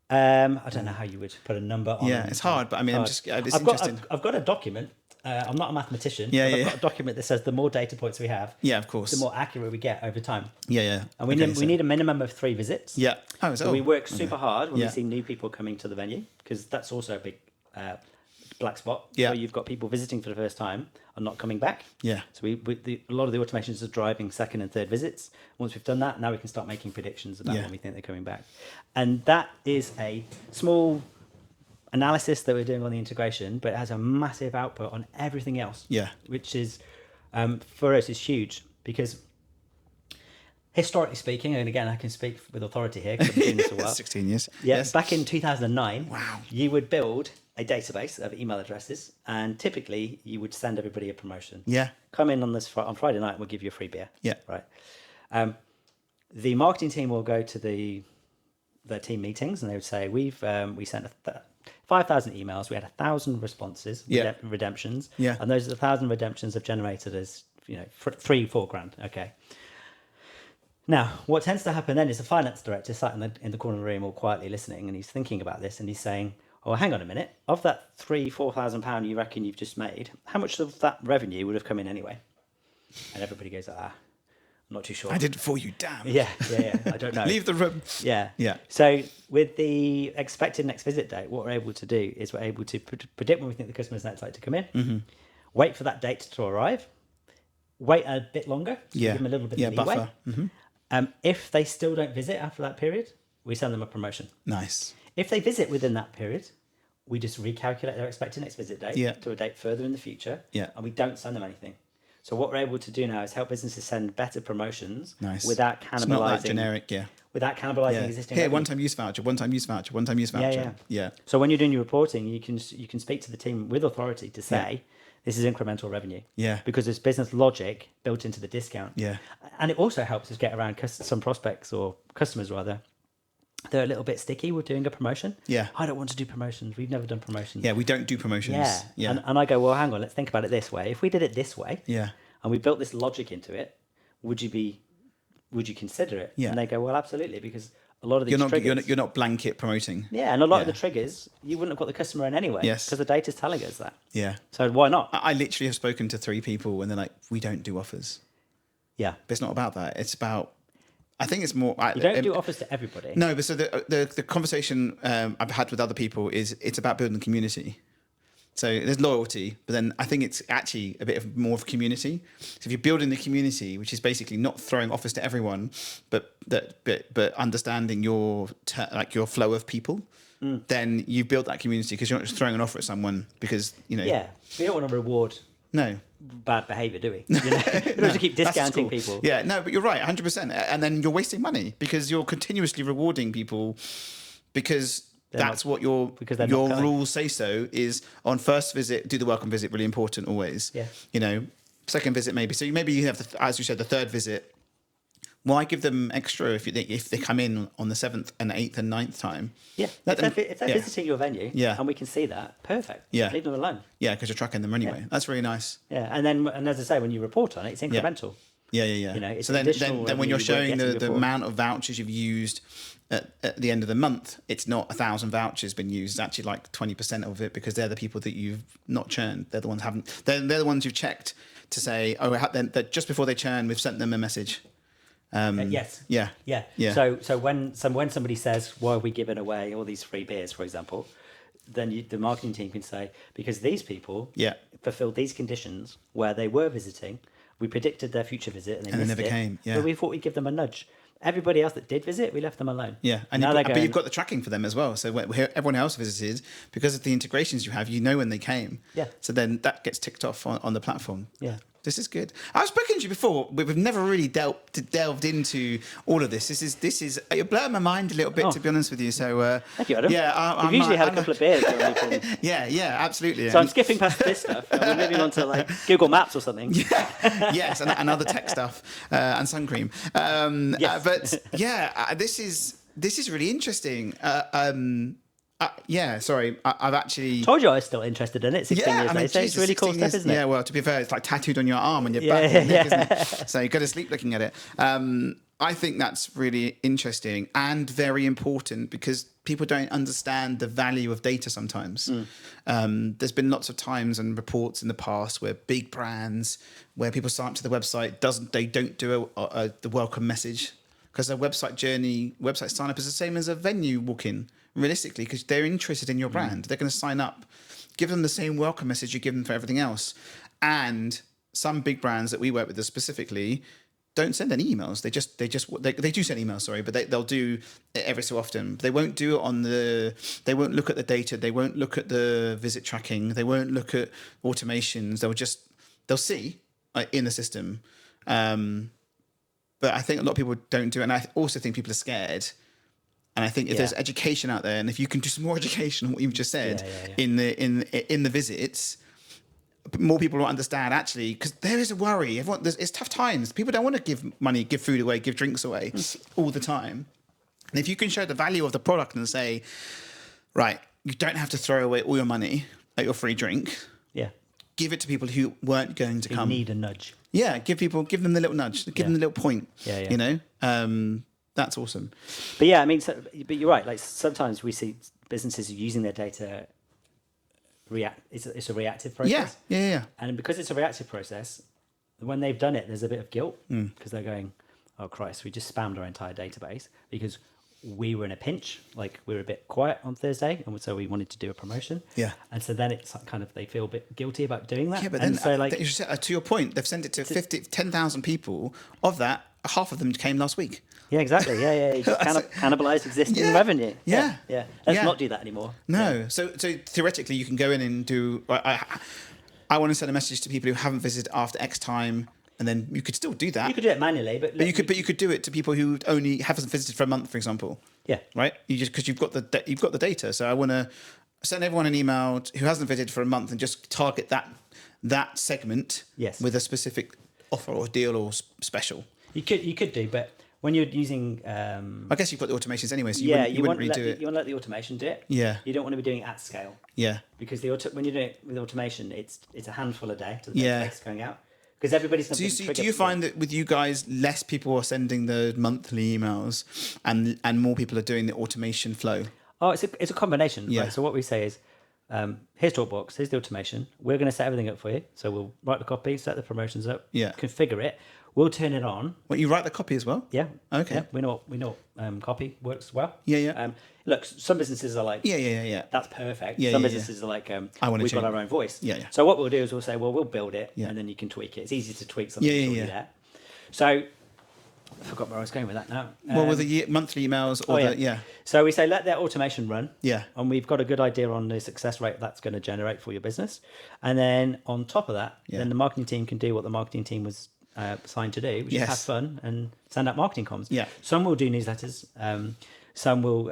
I don't know how you would put a number on. Yeah, it's hard, but I mean, it's interesting. I've got a document. I'm not a mathematician. Yeah, but I've got a document that says the more data points we have, of course, the more accurate we get over time. Yeah. And we need a minimum of 3 visits. Yeah. So we work super hard when we see new people coming to the venue, because that's also a big black spot. Yeah. So you've got people visiting for the first time and not coming back. Yeah. So a lot of the automations are driving second and third visits. Once we've done that, now we can start making predictions about when we think they're coming back. And that is a small analysis that we're doing on the integration, but it has a massive output on everything else. Yeah. Which is, for us, is huge, because historically speaking, and again, I can speak with authority here because I've been doing this a while. 16 years. Yeah, Yes. back in 2009, Wow. you would build a database of email addresses, and typically you would send everybody a promotion. Yeah. Come in on Friday night, we'll give you a free beer. Yeah. Right. The marketing team will go to their team meetings, and they would say, we sent 5,000 emails, we had 1,000 responses, redemptions, and those 1,000 redemptions have generated as 3-4 grand. Okay. Now, what tends to happen then is the finance director sat in the corner of the room all quietly listening, and he's thinking about this, and he's saying, oh, hang on a minute, of that £3,000-4,000 you reckon you've just made, how much of that revenue would have come in anyway? And everybody goes, I'm not too sure. I did it for you, damn. Yeah, I don't know. Leave the room. Yeah. Yeah. So with the expected next visit date, what we're able to do is we're able to predict when we think the customer's next likely to come in, wait for that date to arrive, wait a bit longer, so give them a little bit of leeway. Buffer. If they still don't visit after that period, we send them a promotion. Nice. If they visit within that period, we just recalculate their expected next visit date to a date further in the future, and we don't send them anything. So what we're able to do now is help businesses send better promotions without cannibalizing. It's not that generic, without cannibalizing existing. Here, one-time use voucher, one-time use voucher, one-time use voucher. Yeah. So when you're doing your reporting, you can speak to the team with authority to say this is incremental revenue. Yeah. Because there's business logic built into the discount. Yeah. And it also helps us get around some prospects or customers rather. They're a little bit sticky with doing a promotion. Yeah. I don't want to do promotions. We've never done promotions. Yeah, we don't do promotions. Yeah. And I go, well, hang on, let's think about it this way. If we did it this way, and we built this logic into it, would you consider it? Yeah. And they go, well, absolutely, because a lot of these triggers... You're not blanket promoting. Yeah, and a lot of the triggers, you wouldn't have got the customer in anyway. Yes. Because the data's telling us that. Yeah. So why not? I literally have spoken to 3 people and they're like, we don't do offers. Yeah. But it's not about that. It's about... I think it's more... You don't do offers to everybody. No, but so the conversation I've had with other people is it's about building a community. So there's loyalty, but then I think it's actually a bit of more of a community. So if you're building the community, which is basically not throwing offers to everyone, but understanding your flow of people, then you build that community because you're not just throwing an offer at someone because, Yeah, we don't want to reward... No. Bad behaviour, do we? We don't have to keep discounting people. Yeah, no, but you're right, 100%. And then you're wasting money because you're continuously rewarding people because that's what your rules say so is on first visit, do the welcome visit, really important always. Yeah. Second visit maybe. So maybe you have, as you said, the third visit. Why give them extra if they come in on the 7th and 8th and 9th time? Yeah, if they're visiting your venue and we can see that, perfect. Yeah. Leave them alone. Yeah, because you're tracking them anyway. Yeah. That's really nice. Yeah, and as I say, when you report on it, it's incremental. Yeah. It's so then when you're showing the amount of vouchers you've used at the end of the month, it's not 1,000 vouchers been used. It's actually like 20% of it because they're the people that you've not churned. They're the ones they're the ones you've checked to say, that just before they churn, we've sent them a message. Yes. Yeah. So when somebody says, "Why are we giving away all these free beers?" for example, then the marketing team can say, "Because these people fulfilled these conditions where they were visiting, we predicted their future visit and they never came. Yeah. But we thought we'd give them a nudge. Everybody else that did visit, we left them alone. Yeah, and but you've got the tracking for them as well. So when everyone else visited, because of the integrations you have, you know when they came. Yeah. So then that gets ticked off on the platform. Yeah. This is good. I've spoken to you before, but we've never really delved into all of this. This is you're blowing my mind a little bit, to be honest with you. So thank you, Adam. Yeah, we've usually had a couple of beers. When we've been... Yeah, absolutely. So I'm skipping past this stuff. And we're moving on to like Google Maps or something. Yes, and other tech stuff and sun cream. Yes. But yeah, this is really interesting. Sorry, I've actually told you I was still interested in it 16 years later. It's really cool stuff, isn't it? Yeah, well, to be fair, it's like tattooed on your arm and your back and neck, isn't it? So you go to sleep looking at it. I think that's really interesting and very important because people don't understand the value of data sometimes. There's been lots of times and reports in the past where big brands, where people sign up to the website, they don't do the welcome message because their website sign up is the same as a venue walk-in. Realistically, because they're interested in your brand, they're going to sign up. Give them the same welcome message you give them for everything else. And some big brands that we work with specifically don't send any emails. They do send emails, sorry, but they'll do it every so often. They won't do it they won't look at the data. They won't look at the visit tracking. They won't look at automations. They'll see in the system. But I think a lot of people don't do it. And I also think people are scared. And I think if there's education out there, and if you can do some more education on what you've just said in the visits, more people will understand actually, because there is a worry. It's tough times. People don't want to give money, give food away, give drinks away all the time. And if you can show the value of the product and say, right, you don't have to throw away all your money at your free drink. Yeah. Give it to people who weren't going to come. Need a nudge. Yeah, give them the little nudge, give them the little point. Yeah. You know. That's awesome. But yeah, I mean, but you're right. Like sometimes we see businesses are using their data it's a reactive process. Yeah. And because it's a reactive process, when they've done it, there's a bit of guilt because they're going, oh Christ, we just spammed our entire database because we were in a pinch, like we were a bit quiet on Thursday, and so we wanted to do a promotion. Yeah. And so then it's kind of, they feel a bit guilty about doing that. Yeah, but and then so like to your point, they've sent it to 10,000 people. Of that, half of them came last week. yeah, exactly. Yeah. You just cannibalize existing Yeah. revenue. Yeah. Let's not do that anymore. No. Yeah. So theoretically, you can go in and do. I want to send a message to people who haven't visited after X time, and then you could still do that. You could do it manually, but you could do it to people who only haven't visited for a month, for example. Yeah. Right. You just because you've got the data. So I want to send everyone an email who hasn't visited for a month and just target that segment. Yes. With a specific offer or deal or special. You could do, but when you're using, I guess you've got the automations anyway, so you you wouldn't really do it. You want to let the automation do it. Yeah. You don't want to be doing it at scale. Yeah. Because when you're doing it with automation, it's a handful a day to the Yeah. database going out. Because everybody's going to Do you find that with you guys, less people are sending the monthly emails, and more people are doing the automation flow? Oh, it's a combination. Yeah. Right? So what we say is, here's Talkbox, here's the automation. We're going to set everything up for you. So we'll write the copy, set the promotions up, Yeah. configure it. We'll turn it on. Well, you write the copy as well? Yeah. Okay. Yeah, we know copy works well. Yeah. Look, some businesses are like, Yeah. that's perfect. Yeah, Some yeah, businesses are like, I wanna we've got change our own voice. Yeah. So what we'll do is we'll say, well, we'll build it, Yeah. and then you can tweak it. It's easy to tweak something. Yeah. There. So I forgot where I was going with that now. Well, with the monthly emails or So we say let that automation run. Yeah. And we've got a good idea on the success rate that's going to generate for your business. And then on top of that, then the marketing team can do what the marketing team was assigned to do, which is have fun and send out marketing comms. Yeah. Some will do newsletters. Some will.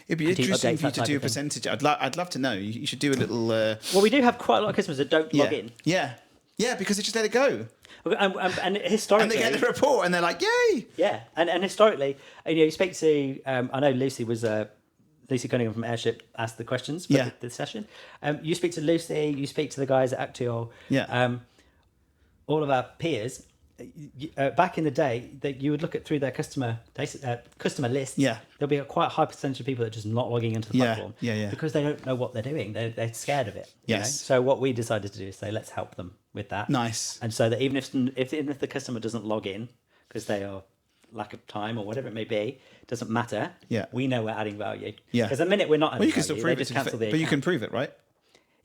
It'd be interesting for you updates, to that do a type of percentage. I'd love to know. You should do a little. Well, we do have quite a lot of customers that don't log in. Yeah, because they just let it go. And historically, And they get the report and they're like, yay! Yeah, and historically, you speak to. I know Lucy Cunningham from Airship asked the questions for the session. You speak to Lucy. You speak to the guys at Actio. Yeah. All of our peers. Back in the day, that you would look at through their customer list. Yeah. There'll be quite a high percentage of people that are just not logging into the platform. Yeah. Because they don't know what they're doing. They're scared of it. Yes. So what we decided to do is say, let's help them with that. Nice. And so that even if the customer doesn't log in because they are lack of time or whatever it may be, it doesn't matter. Yeah. We know we're adding value. Yeah. Because the minute we're not adding Well, you can value, still prove they it, just cancel the but you can account. prove it, right?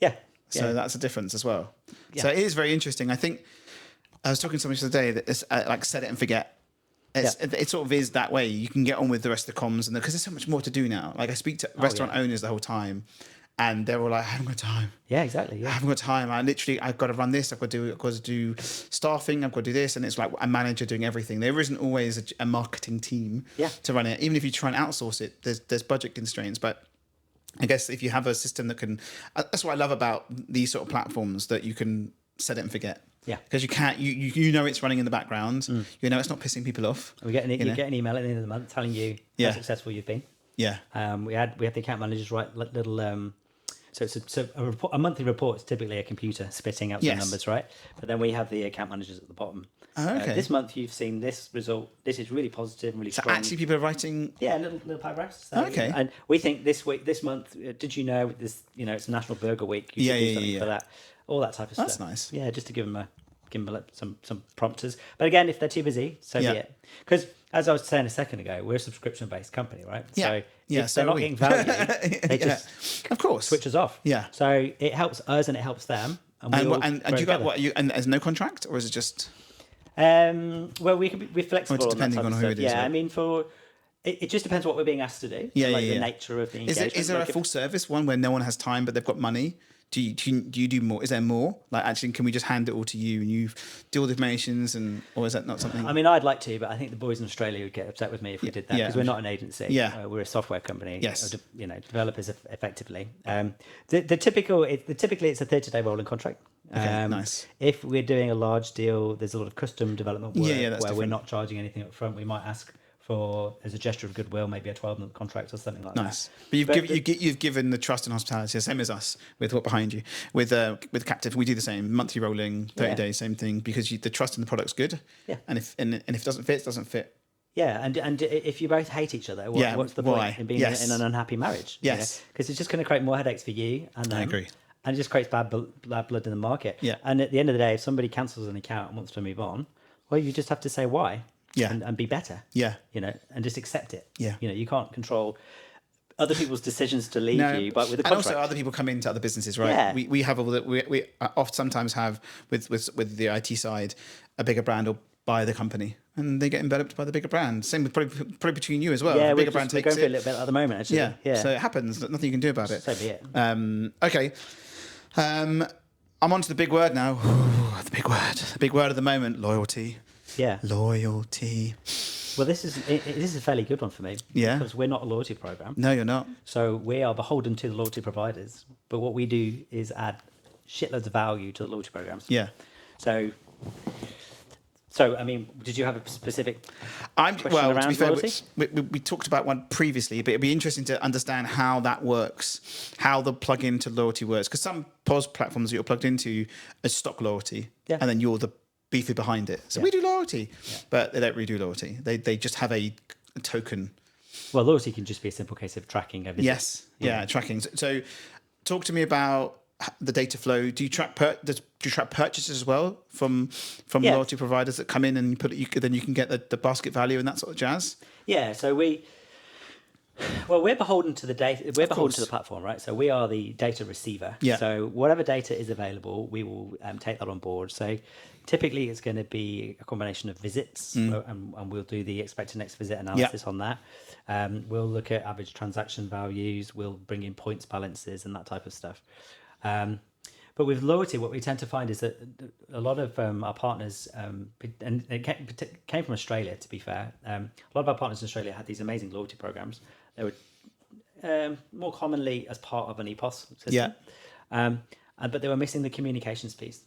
Yeah. So that's a difference as well. Yeah. So it is very interesting. I think I was talking to somebody today that it's like set it and forget. It sort of is that way. You can get on with the rest of the comms, and because there's so much more to do now. Like I speak to restaurant owners the whole time, and they're all like, "I haven't got time." Yeah, exactly. Yeah. I haven't got time. I've got to run this. I've got to do staffing. I've got to do this, and it's like a manager doing everything. There isn't always a marketing team to run it. Even if you try and outsource it, there's budget constraints. But I guess if you have a system that can, that's what I love about these sort of platforms, that you can set it and forget. Yeah. Because you can't, you know it's running in the background. You know it's not pissing people off. You get an email at the end of the month telling you how successful you've been. Yeah. We had the account managers write little. So it's a monthly report is typically a computer spitting out some numbers, right? But then we have the account managers at the bottom. Oh, okay. This month you've seen this result. This is really positive and really So strong. actually people are writing. Yeah, little paragraphs. So, Okay. And we think this month, did you know this? It's National Burger Week. You should do something for that. All that type of stuff. That's nice. Yeah, just to give them some prompters. But again, if they're too busy, so be it. Because as I was saying a second ago, we're a subscription-based company, right? Yeah. So if they're not getting value, they just of course switch us off. Yeah. So it helps us and it helps them. And you got what? And there's no contract, or is it just? Well, we're flexible. Well, depending on on who it is. Yeah, right? I mean, it just depends what we're being asked to do. The nature of the engagement. Is there a full service one where no one has time but they've got money? Do you do more? Is there more? Like, actually, can we just hand it all to you and you do all the donations, or is that not something? I mean, I'd like to, but I think the boys in Australia would get upset with me if we did that, because we're not an agency. Yeah. We're a software company. Yes. Developers effectively. Typically it's a 30-day rolling contract. Okay, nice. If we're doing a large deal, there's a lot of custom development work where different. we're not charging anything up front. We might ask for, as a gesture of goodwill, maybe a 12-month contract or something like that. Nice. But you've given the trust and hospitality, the same as us, with what behind you. With Captive, we do the same, monthly rolling, 30 days, same thing, because the trust in the product's good. Yeah. And if it doesn't fit, it doesn't fit. Yeah, and if you both hate each other, what's the why? point in being Yes. in an unhappy marriage? Yes. Because it's just going to create more headaches for you and them. I agree. And it just creates bad blood in the market. Yeah. And at the end of the day, if somebody cancels an account and wants to move on, well, you just have to say why. Yeah. And be better. Yeah. And just accept it. Yeah. You can't control other people's decisions to leave you, but with the contract. And also other people come into other businesses, right? Yeah. We have all that. We often sometimes have with the IT side, a bigger brand will buy the company and they get enveloped by the bigger brand. Same with probably between you as well. Yeah, the bigger we're brand going takes through a it. little bit at the moment, actually. Yeah. So it happens. Nothing you can do about it. So be it. Okay. I'm on to the big word now. Ooh, the big word. The big word of the moment. Loyalty. Yeah. Loyalty. Well, this is a fairly good one for me. Yeah. Because we're not a loyalty program. No, you're not. So we are beholden to the loyalty providers. But what we do is add shitloads of value to the loyalty programs. Yeah. So I mean, did you have a specific question to around be fair, loyalty? we talked about one previously, but it'd be interesting to understand how that works, how the plug-in to loyalty works. Because some POS platforms that you're plugged into are stock loyalty, Yeah. and then you're the beefy behind it. So we do loyalty, but they don't really do loyalty. They just have a token. Well, loyalty can just be a simple case of tracking everything. Yes, tracking. So talk to me about the data flow. Do you track purchases as well from loyalty providers that come in and then you can get the basket value and that sort of jazz? Yeah. So we're beholden to the data. We're beholden to the platform, right? So we are the data receiver. Yeah. So whatever data is available, we will take that on board. So typically, it's going to be a combination of visits, and we'll do the expected next visit analysis on that. We'll look at average transaction values. We'll bring in points balances and that type of stuff. But with loyalty, what we tend to find is that a lot of our partners, and it came from Australia, to be fair, a lot of our partners in Australia had these amazing loyalty programs. They were more commonly as part of an EPOS system. But they were missing the communications piece.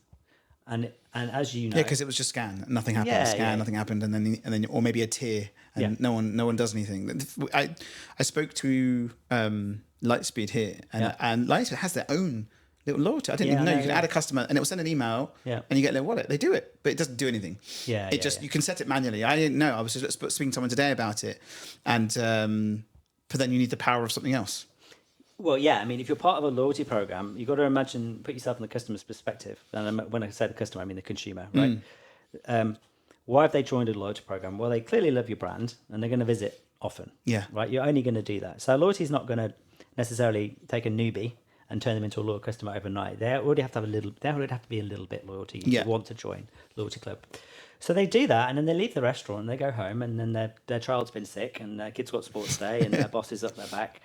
And as you know, because it was just scan, nothing happened. Nothing happened, and then or maybe a tier, and no one does anything. I spoke to Lightspeed here, and Lightspeed has their own little loyalty. I didn't even know you can add a customer, and it will send an email, and you get their wallet. They do it, but it doesn't do anything. You can set it manually. I didn't know. I was just speaking to someone today about it, and but then you need the power of something else. Well, yeah. I mean, if you're part of a loyalty program, you've got to put yourself in the customer's perspective. And when I say the customer, I mean the consumer, right? Why have they joined a loyalty program? Well, they clearly love your brand, and they're going to visit often. Yeah. Right. You're only going to do that. So loyalty is not going to necessarily take a newbie and turn them into a loyal customer overnight. They already have to be a little bit loyalty to want to join loyalty club. So they do that, and then they leave the restaurant and they go home, and then their child's been sick, and their kid's got sports day, and their boss is up their back,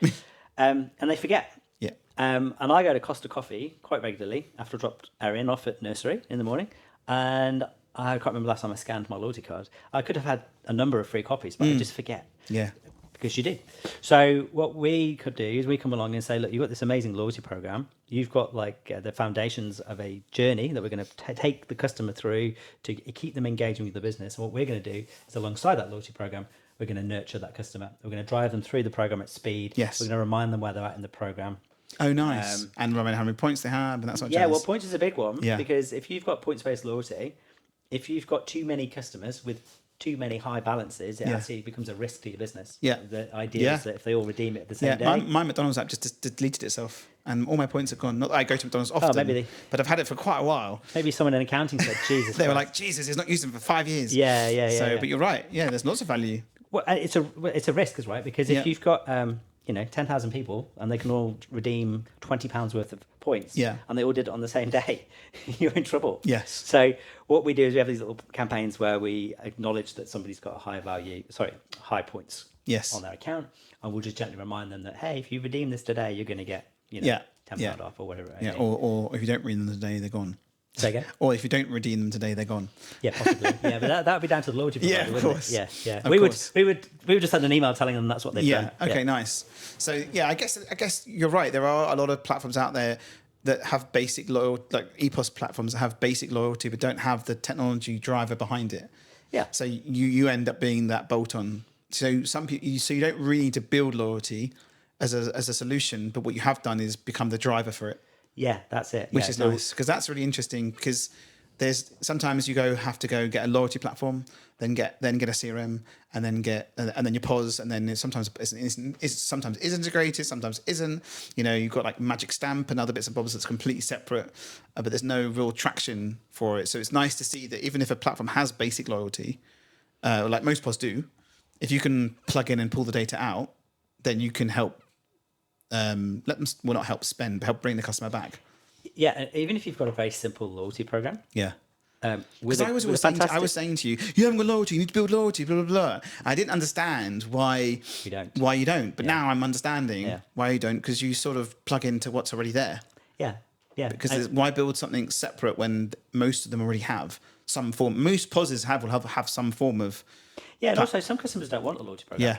and they forget. Yeah. And I go to Costa Coffee quite regularly after I dropped Erin off at nursery in the morning, and I can't remember the last time I scanned my loyalty card. I could have had a number of free coffees, but I just forget. Yeah. Because you did. So what we could do is we come along and say, look, you've got this amazing loyalty program. You've got the foundations of a journey that we're going to take the customer through to keep them engaging with the business. And what we're going to do is alongside that loyalty program, we're going to nurture that customer. We're going to drive them through the program at speed. Yes. We're going to remind them where they're at in the program. Oh, nice. And remind how many points they have and that sort of well, points is a big one. Yeah. Because if you've got points-based loyalty, if you've got too many customers with too many high balances, it actually becomes a risk to your business. Yeah. The idea is that if they all redeem it at the same day. My McDonald's app just deleted itself, and all my points have gone. Not that I go to McDonald's often, but I've had it for quite a while. Maybe someone in accounting said, Jesus. They were like, Jesus, he's not used them for 5 years. But you're right. Yeah, there's lots of value. Well, it's a risk, right? Because if you've got 10,000 people and they can all redeem £20 worth of points, and they all did it on the same day, you're in trouble. Yes. So what we do is we have these little campaigns where we acknowledge that somebody's got high points on their account, and we'll just gently remind them that, hey, if you redeem this today, you're going to get £10 off or whatever. Yeah. Or if you don't redeem them today, they're gone. Say again? Or if you don't redeem them today, they're gone. Yeah, possibly. Yeah, but that would be down to the loyalty provider, of course. Yeah. We would just send an email telling them that's what they've done. Okay, nice. So I guess you're right. There are a lot of platforms out there that have basic loyalty, like EPOS platforms that have basic loyalty but don't have the technology driver behind it. Yeah. So you end up being that bolt-on. So some people, you don't really need to build loyalty as a solution, but what you have done is become the driver for it. Yeah, that's it. Which is nice, because that's really interesting, because there's sometimes you have to go get a loyalty platform, then get a CRM, and then your POS, and then sometimes sometimes is integrated, sometimes isn't. You've got like Magic Stamp and other bits and bobs that's completely separate, but there's no real traction for it. So it's nice to see that even if a platform has basic loyalty, like most POS do, if you can plug in and pull the data out, then you can help let them, well, not help spend, but help bring the customer back. Yeah, and even if you've got a very simple loyalty program. Yeah. Because I was saying to you, you haven't got loyalty, you need to build loyalty, blah, blah, blah. I didn't understand why you don't. But now I'm understanding why you don't, because you sort of plug into what's already there. Yeah, yeah. Because why build something separate when most of them already have some form? Most POSs will have some form of... Yeah, and also some customers don't want a loyalty program.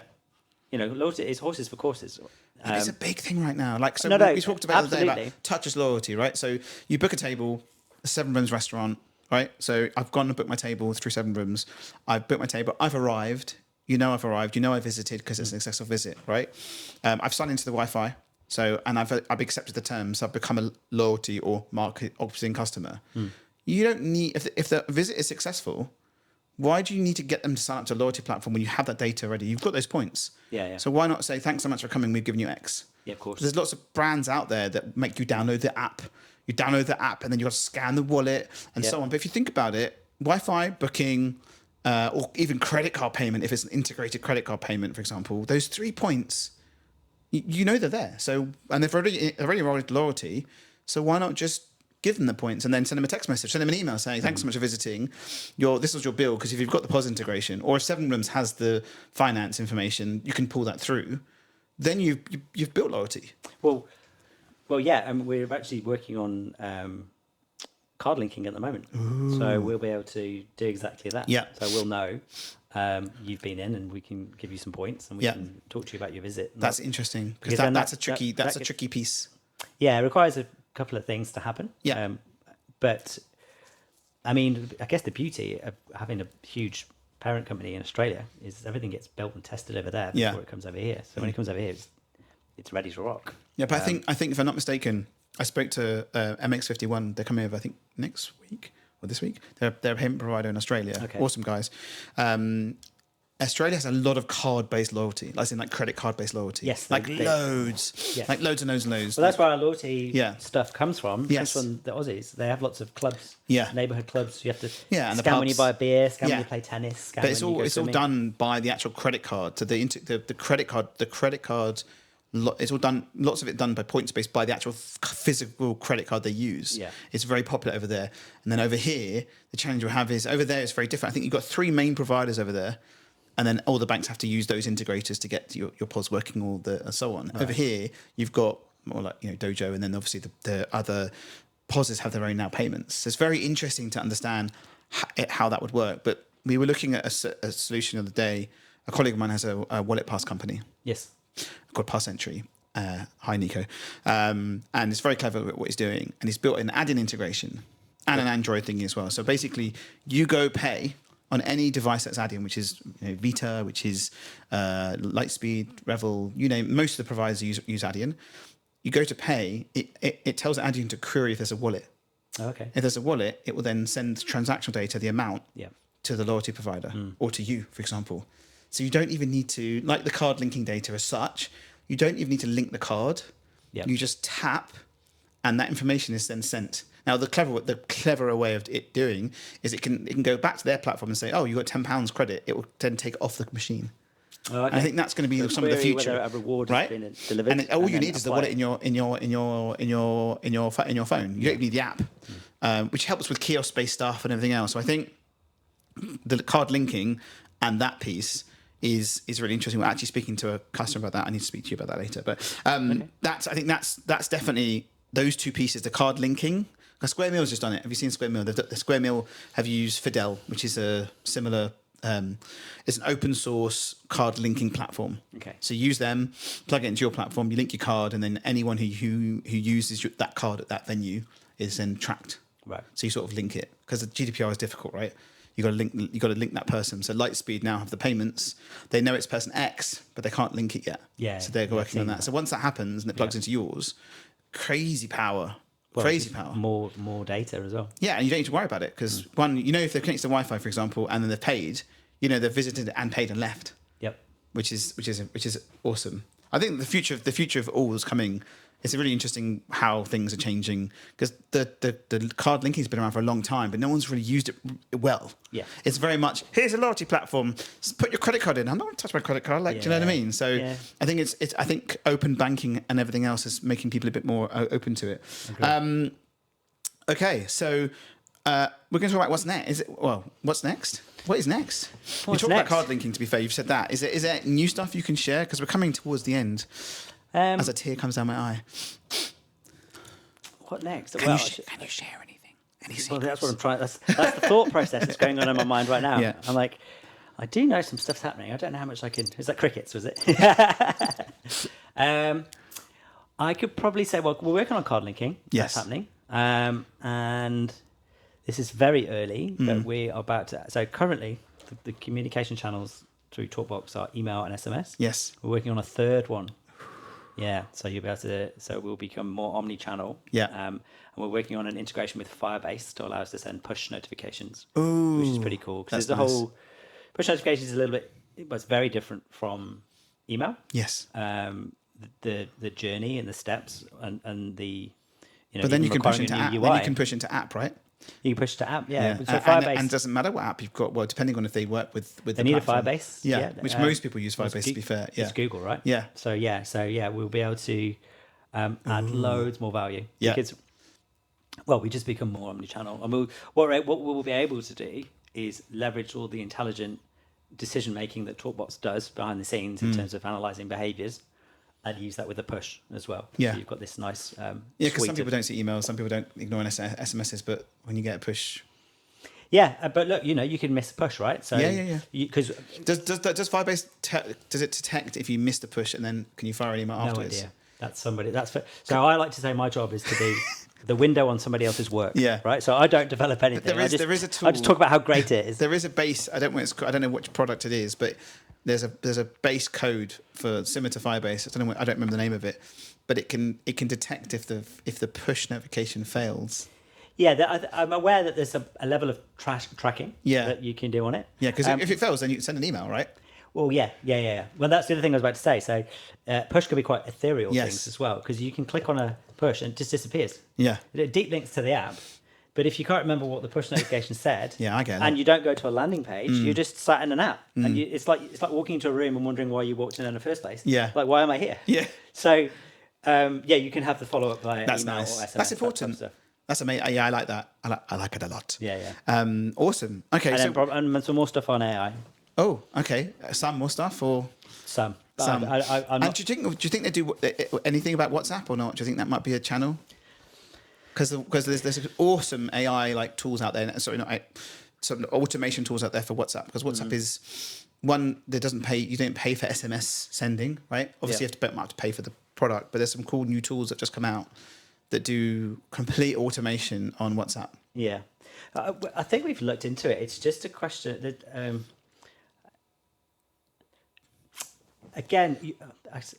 Yeah. Loyalty is horses for courses. It's a big thing right now. Like, so we talked about the other day about touchless loyalty, right? So you book a table, a 7 Rooms restaurant, right? So I've gone and booked my table through 7 Rooms. I've booked my table. I've arrived. I've arrived. I visited because it's an successful visit, right? I've signed into the Wi-Fi. So, and I've accepted the terms. I've become a loyalty or market opting customer. You don't need, if the visit is successful, why do you need to get them to sign up to a loyalty platform when you have that data already? You've got those points. Yeah. So why not say, thanks so much for coming, we've given you X. Yeah, of course. There's lots of brands out there that make you download the app. You download the app and then you've got to scan the wallet and so on. But if you think about it, Wi-Fi, booking, or even credit card payment, if it's an integrated credit card payment, for example, those 3 points, they're there. So, and they've already enrolled loyalty. So why not just give them the points and then send them a text message, send them an email saying, thanks so much for visiting. This was your bill, because if you've got the POS integration, or if 7 Rooms has the finance information, you can pull that through. Then you've built loyalty. Well, yeah, and we're actually working on card linking at the moment. Ooh. So we'll be able to do exactly that. Yeah. So we'll know you've been in, and we can give you some points, and we can talk to you about your visit. That's interesting, because that's a tricky piece. Yeah, it requires a couple of things to happen. Yeah. But I mean, I guess the beauty of having a huge parent company in Australia is everything gets built and tested over there before it comes over here. So when it comes over here, it's ready to rock. Yeah, but I think if I'm not mistaken, I spoke to MX51. They're coming over, I think, next week or this week. They're a payment provider in Australia. Okay. Awesome guys. Australia has a lot of card-based loyalty, like credit card-based loyalty. Yes, loads, yes. like loads and loads and loads. Well, that's where our loyalty stuff comes from. Yes. Comes from the Aussies. They have lots of clubs, neighbourhood clubs. You have to scan when you buy a beer, scan when you play tennis. Scan but it's all done by the actual credit card. So the credit card. It's all done. Lots of it done by points based by the actual physical credit card they use. Yeah. It's very popular over there. And then over here, the challenge we have is over there it's very different. I think you've got 3 main providers over there. And then all the banks have to use those integrators to get your POS working, and so on. Right. Over here, you've got more like Dojo, and then obviously the other POSs have their own now payments. So it's very interesting to understand how that would work. But we were looking at a solution the other day. A colleague of mine has a wallet pass company. Yes, called Pass Entry. Hi, Nico. And it's very clever at what he's doing. And he's built an add-in integration and an Android thing as well. So basically, you go pay on any device that's Adyen, which is Vita, which is Lightspeed, Revel, you name. Most of the providers use Adyen. You go to pay, it tells Adyen to query if there's a wallet. Okay. If there's a wallet, it will then send transactional data, the amount, to the loyalty provider or to you, for example. So you don't even need to, like the card linking data as such, you don't even need to link the card. Yep. You just tap, and that information is then sent. Now, the cleverer way of it doing is it can go back to their platform and say, "Oh, you got £10 credit." It will then take it off the machine. Oh, okay. I think that's going to be some of the future, whether a reward right? Has been delivered, and all you need is the wallet in your phone. You don't need the app, which helps with kiosk-based stuff and everything else. So I think the card linking and that piece is really interesting. We're actually speaking to a customer about that. I need to speak to you about that later. But that's definitely those two pieces: the card linking. Square Meal's just done it. Have you seen Square Meal? The Square Meal have used Fidel, which is a similar. It's an open source card linking platform. Okay. So you use them, plug it into your platform, you link your card, and then anyone who uses that card at that venue is then tracked. Right. So you sort of link it, because the GDPR is difficult, right? You got to link that person. So Lightspeed now have the payments. They know it's person X, but they can't link it yet. Yeah. So they're working on that. So once that happens and it plugs into yours, crazy power crazy power. More data as well. Yeah, and you don't need to worry about it because one, if they're connected to Wi-Fi, for example, and then they've paid, they've visited and paid and left. Yep. Which is awesome. I think the future of all is coming. It's really interesting how things are changing because the card linking has been around for a long time, but no one's really used it well. Yeah. It's very much, here's a loyalty platform. Put your credit card in. I'm not going to touch my credit card. Do you know what I mean? So I think I think open banking and everything else is making people a bit more open to it. Okay, so we're going to talk about what's next. What's next? What is next? We talked about card linking. To be fair, you've said that. Is there new stuff you can share? Because we're coming towards the end. As a tear comes down my eye. What next? Can you share anything? Any secrets? Well, that's what I'm trying. That's the thought process that's going on in my mind right now. Yeah. I'm like, I do know some stuff's happening. I don't know how much I can. Is that crickets? Was it? I could probably say, well, we're working on card linking. Yes. That's happening. And this is very early, but we are about to. So currently, the communication channels through Talkbox are email and SMS. Yes. We're working on a third one. Yeah, so you'll be able to. So we'll become more omni-channel. Yeah. And we're working on an integration with Firebase to allow us to send push notifications. Ooh, which is pretty cool because that's the nice. whole push notifications is a little bit. It's very different from email. Yes. The journey and the steps and the. But then you can push into requiring a app. new Then UI. you can push into app, right? You can push to app, yeah. So and Firebase. it doesn't matter what app you've got. Well, depending on if they work with they the need platform. a Firebase. Yeah, which most people use Firebase. To be fair, yeah. It's Google, right? Yeah. So we'll be able to add loads more value. Yeah. Because, we just become more omnichannel, and what we'll be able to do is leverage all the intelligent decision making that Talkbox does behind the scenes in terms of analyzing behaviors, and use that with a push as well. Yeah. So you've got this nice. Because some people don't see emails, some people don't ignore SMSs, but when you get a push. Yeah, but look, you can miss a push, right? So Yeah. Because Does Firebase does it detect if you missed a push and then can you fire an email no afterwards? idea. That's somebody. So I like to say my job is to be the window on somebody else's work. Yeah. Right. So I don't develop anything. There is a tool. I just talk about how great it is. There is a base. I don't know which product it is, but there's a base code for similar to Firebase. I don't remember the name of it, but it can detect if the push notification fails. Yeah, I'm aware that there's a level of tracking that you can do on it. Yeah, because if it fails, then you can send an email, right? Well, yeah. Well, that's the other thing I was about to say. So push can be quite ethereal Yes. things as well, because you can click on a push and it just disappears. Yeah. It deep links to the app. But if you can't remember what the push notification said, Yeah, I get that. and you don't go to a landing page, you're just sat in an app, and it's like walking into a room and wondering why you walked in the first place. Yeah. Like, why am I here? Yeah. So, you can have the follow up via That's email nice. or SMS. That's that type of important. stuff. That's amazing. Yeah, I like that. I like it a lot. Yeah. Awesome. Okay. And So, then and some more stuff on AI. okay. Some more stuff or Some. But some. I'm And not. do you think they do anything about WhatsApp or not? Do you think that might be a channel? Because there's awesome AI tools out there. Sorry, not some automation tools out there for WhatsApp. Because WhatsApp is one that doesn't pay. You don't pay for SMS sending, right? Obviously, you have to pay for the product. But there's some cool new tools that just come out that do complete automation on WhatsApp. Yeah. I think we've looked into it. It's just a question that. Again,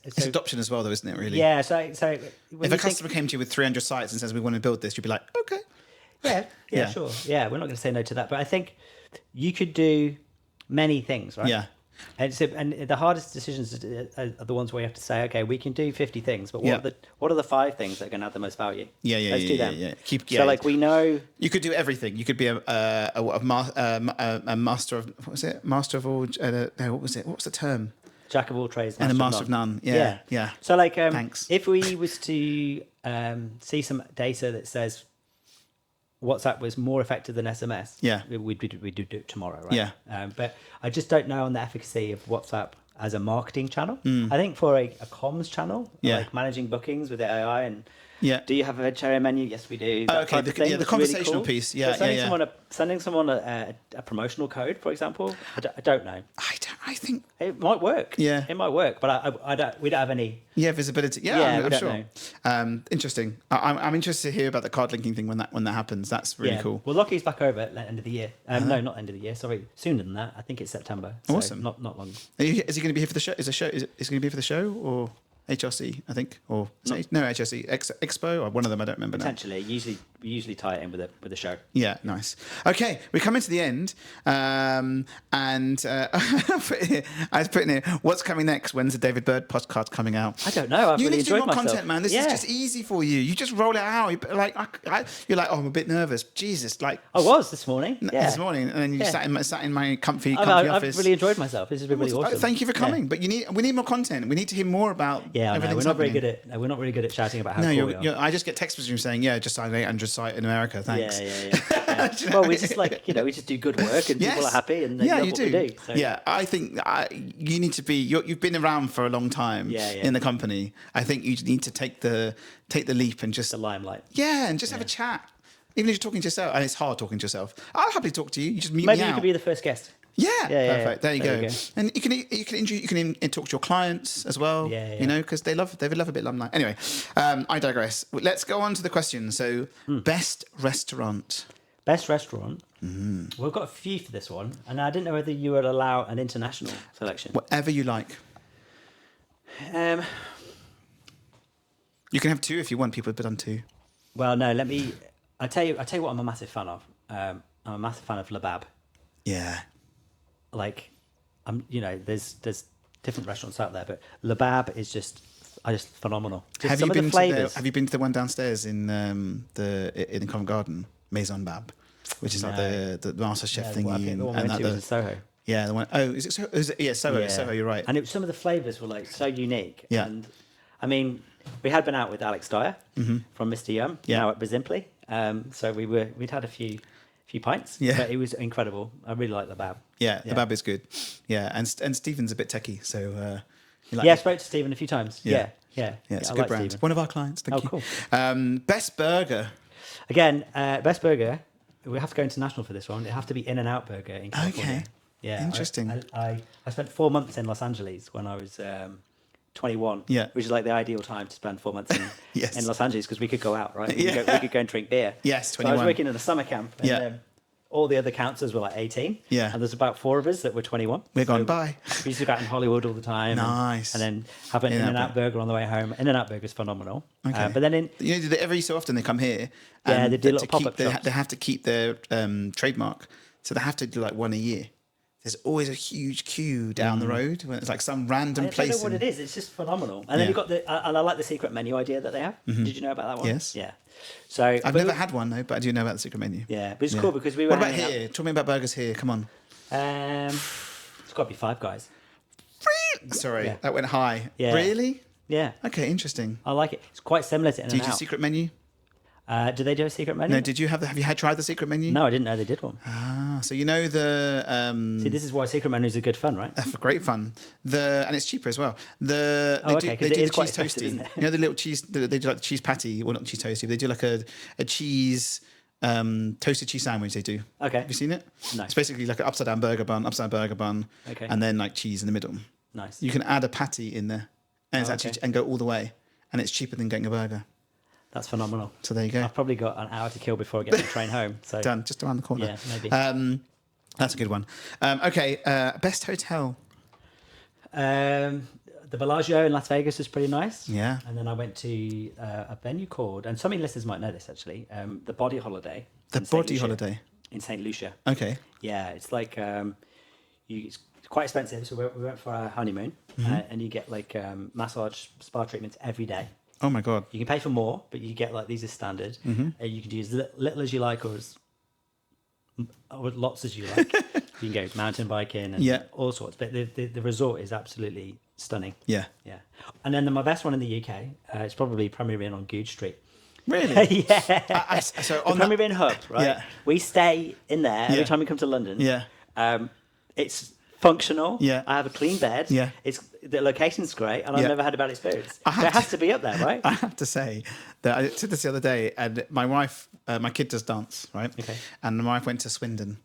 It's adoption as well, though, isn't it? Really. Yeah. So If a customer came to you with 300 sites and says we want to build this, you'd be like, okay. Yeah, sure. Yeah, we're not going to say no to that. But I think you could do many things, right? Yeah. And the hardest decisions are the ones where you have to say, okay, we can do 50 things, but what are the 5 things that are going to add the most value? Yeah. Let's do them. Yeah. So we know You could do everything. You could be a master of what was it? Master of all. No, what was it? What was the term? jack of all trades And a master of none. Yeah. So Thanks. if we was to see some data that says WhatsApp was more effective than SMS, we'd do it tomorrow, right? Yeah. But I just don't know on the efficacy of WhatsApp as a marketing channel. I think for a comms channel, like managing bookings with AI and do you have a vegetarian menu? Yes, we do. That type of thing the was conversational really cool. piece. So sending someone a promotional code, for example, I don't know. I think It might work. Yeah. It might work, but we don't have any. Yeah, visibility. Yeah, Yeah, we I'm don't sure. know. Interesting. I'm interested to hear about the card linking thing when that happens. That's really cool. Well, Lockie's back over at the end of the year. No, not end of the year. Sorry, sooner than that. I think it's September. So Awesome. Not long. Is he going to be here for the show? Is he going to be here for the show or HRC, I think, or no HRC Expo or one of them. I don't remember now. Potentially, we usually tie it in with a show. Yeah, nice. Okay, we're coming to the end, and I was putting in what's coming next. When's the David Bird podcast coming out? I don't know. I've you really need to do enjoyed more myself. content, man. This is just easy for you. You just roll it out. You're like, oh, I'm a bit nervous. Jesus, like I was this morning. Yeah. This morning, and then you sat in my comfy I've office. really enjoyed myself. This has been really awesome. Thank you for coming. But we need more content. We need to hear more about. Yeah, I know. We're not very good at shouting about how cool we are. I just get text messages saying, just signed 800 site in America. Thanks. Yeah. Well, we just we just do good work and people are happy and they love what we do. So. Yeah, I think you need to be. You've been around for a long time in the company. I think you need to take the leap and just the limelight. Yeah, and just have a chat. Even if you're talking to yourself, and it's hard talking to yourself. I'll happily talk to you. You just mute me out. Maybe you could be the first guest. Yeah, perfect. There you go. You go. And you can talk to your clients as well. You know, because they would love a bit of limelight. Anyway, I digress. Let's go on to the question. So, best restaurant. Best restaurant. Mm-hmm. We've got a few for this one, and I didn't know whether you would allow an international selection. Whatever you like. You can have two if you want. People have done two. Well, no. I tell you what. I'm a massive fan of. I'm a massive fan of Labab. Yeah. Like, there's different restaurants out there, but Labab is just phenomenal. Just have you been to the one downstairs in the Covent Garden, Maison Bab, which is like the Master Chef thingy? The one we went to was in Soho. Yeah, the one. Oh, is it Soho? Soho. Soho. You're right. And some of the flavors were like so unique. Yeah. And I mean, we had been out with Alex Dyer from Mr. Yum. Yeah. Now at Bazimpli. So we'd had a few pints. Yeah. But it was incredible. I really like the Bab. Yeah, the Bab is good. Yeah, and Stephen's a bit techie, so. I spoke to Stephen a few times. Yeah, it's a good brand. Stephen. One of our clients. Thank you. Cool. Best burger. Again, best burger. We have to go international for this one. It have to be In-N-Out Burger in California. Okay. Yeah. Interesting. I spent 4 months in Los Angeles when I was 21. Yeah. Which is like the ideal time to spend 4 months in Los Angeles because we could go out, right? We could go and drink beer. Yes, 21. So I was working in a summer camp. And, all the other counsellors were like 18. Yeah. And there's about 4 of us that were 21. We're going by. We used to go out in Hollywood all the time. Nice. And then have an In-N-Out burger on the way home. In-N-Out burger is phenomenal. Okay. But then every so often they come here. Yeah, they do little pop-up shops. They have to keep their trademark. So they have to do like one a year. There's always a huge queue down the road when it's like some random place. I don't know what it is. It's just phenomenal. And then you've got and I like the secret menu idea that they have. Mm-hmm. Did you know about that one? Yes. Yeah. So I've never had one though, but I do know about the secret menu. Yeah, but it's cool because we were. What about here? Talk me about burgers here. Come on. It's got to be Five Guys. Really? Sorry, that went high. Yeah. Really? Yeah. Okay, interesting. I like it. It's quite similar to In-N-Out. Do you do secret menu? Do they do a secret menu? No. Have you tried the secret menu? No, I didn't know they did one. So you know the. See, this is why secret menus are good fun, right? For great fun. And it's cheaper as well. They do the cheese toasty. You know the little cheese. They do like the cheese patty, well not cheese toasty. But they do like a cheese toasted cheese sandwich. They do. Okay. Have you seen it? No. It's basically like an upside down burger bun, okay. and then like cheese in the middle. Nice. You can add a patty in there, and it's actually and go all the way, and it's cheaper than getting a burger. That's phenomenal. So there you go. I've probably got an hour to kill before I get the train home. So done, just around the corner. Yeah, maybe. That's a good one. Okay, best hotel. The Bellagio in Las Vegas is pretty nice. Yeah. And then I went to a venue called, and some of your listeners might know this actually, the Body Holiday. The Body Holiday in St. Lucia. Okay. Yeah, it's like it's quite expensive. So we went for our honeymoon, and you get like massage, spa treatments every day. Oh my God. You can pay for more, but you get like these are standard. Mm-hmm. You can do as little as you like or lots as you like. You can go mountain biking and all sorts. But the resort is absolutely stunning. Yeah. Yeah. And then my best one in the UK is probably Premier Inn on Goode Street. Really? Yeah. So on the Premier Inn hub, right? Yeah. We stay in there every time we come to London. Yeah. It's functional. Yeah. I have a clean bed. Yeah. The location's great, and I've never had a bad experience. It has to be up there, right? I have to say that I did this the other day, and my wife, my kid does dance, right? Okay. And my wife went to Swindon,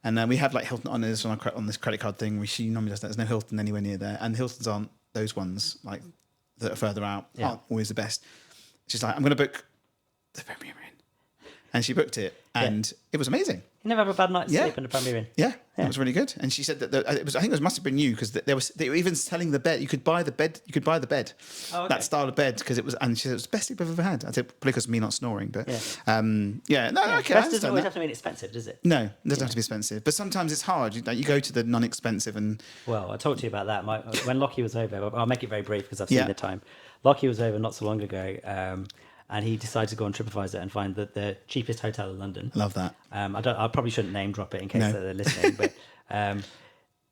and we have like Hilton Honors on this credit card thing. She normally does that. There's no Hilton anywhere near there, and Hiltons aren't those ones like that are further out. Aren't always the best. She's like, I'm going to book the Premier Inn. and she booked it, and it was amazing. You never have a bad night's sleep in the Premier Inn. Yeah, it was really good. And she said that it was. I think it must have been you because they were even selling the bed. You could buy the bed. Oh, okay. That style of bed because it was. And she said it was the best sleep I've ever had. I said probably because of me not snoring, but okay. Best I doesn't always have to mean expensive, does it? No, it doesn't have to be expensive. But sometimes it's hard. You go to the non-expensive and. Well, I talked to you about that. When Lockie was over, I'll make it very brief because I've seen the time. Lockie was over not so long ago. And he decided to go on TripAdvisor and find the cheapest hotel in London. Love that. I probably shouldn't name drop it in case they're listening, but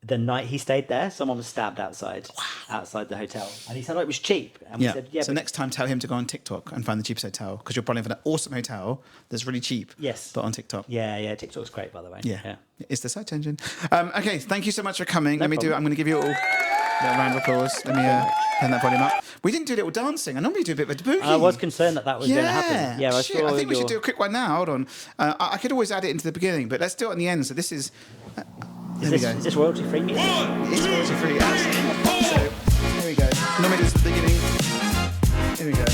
the night he stayed there, someone was stabbed outside the hotel, and he said, "Oh, it was cheap." And we said, "Yeah." So next time, tell him to go on TikTok and find the cheapest hotel because you'll probably have an awesome hotel that's really cheep. Yes. But on TikTok. Yeah. TikTok's great, by the way. Yeah. It's the search engine. Okay, thank you so much for coming. I'm going to give you all. A round of applause. Let me turn that volume up. We didn't do a little dancing. I normally do a bit of a boogie. I was concerned that was going to happen. Yeah, I think we should do a quick one now. Hold on. I could always add it into the beginning, but let's do it at the end. So this is... Is this royalty-free music? It's royalty-free, absolutely. So, here we go. Normally it's the beginning. Here we go.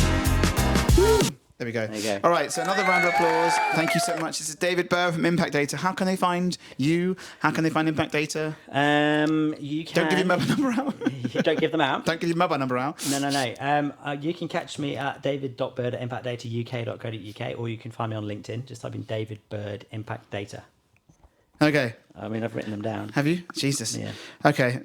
Woo! There we go. There you go. All right, so another round of applause. Thank you so much. This is David Burr from Impact Data. How can they find you? How can they find Impact Data? You can... Don't give your mobile number out. Don't give them out. Don't give your mobile number out. No. You can catch me at david.bird at impactdatauk.co.uk, or you can find me on LinkedIn. Just type in David Bird Impact Data. Okay. I mean, I've written them down. Have you? Jesus. Yeah. Okay.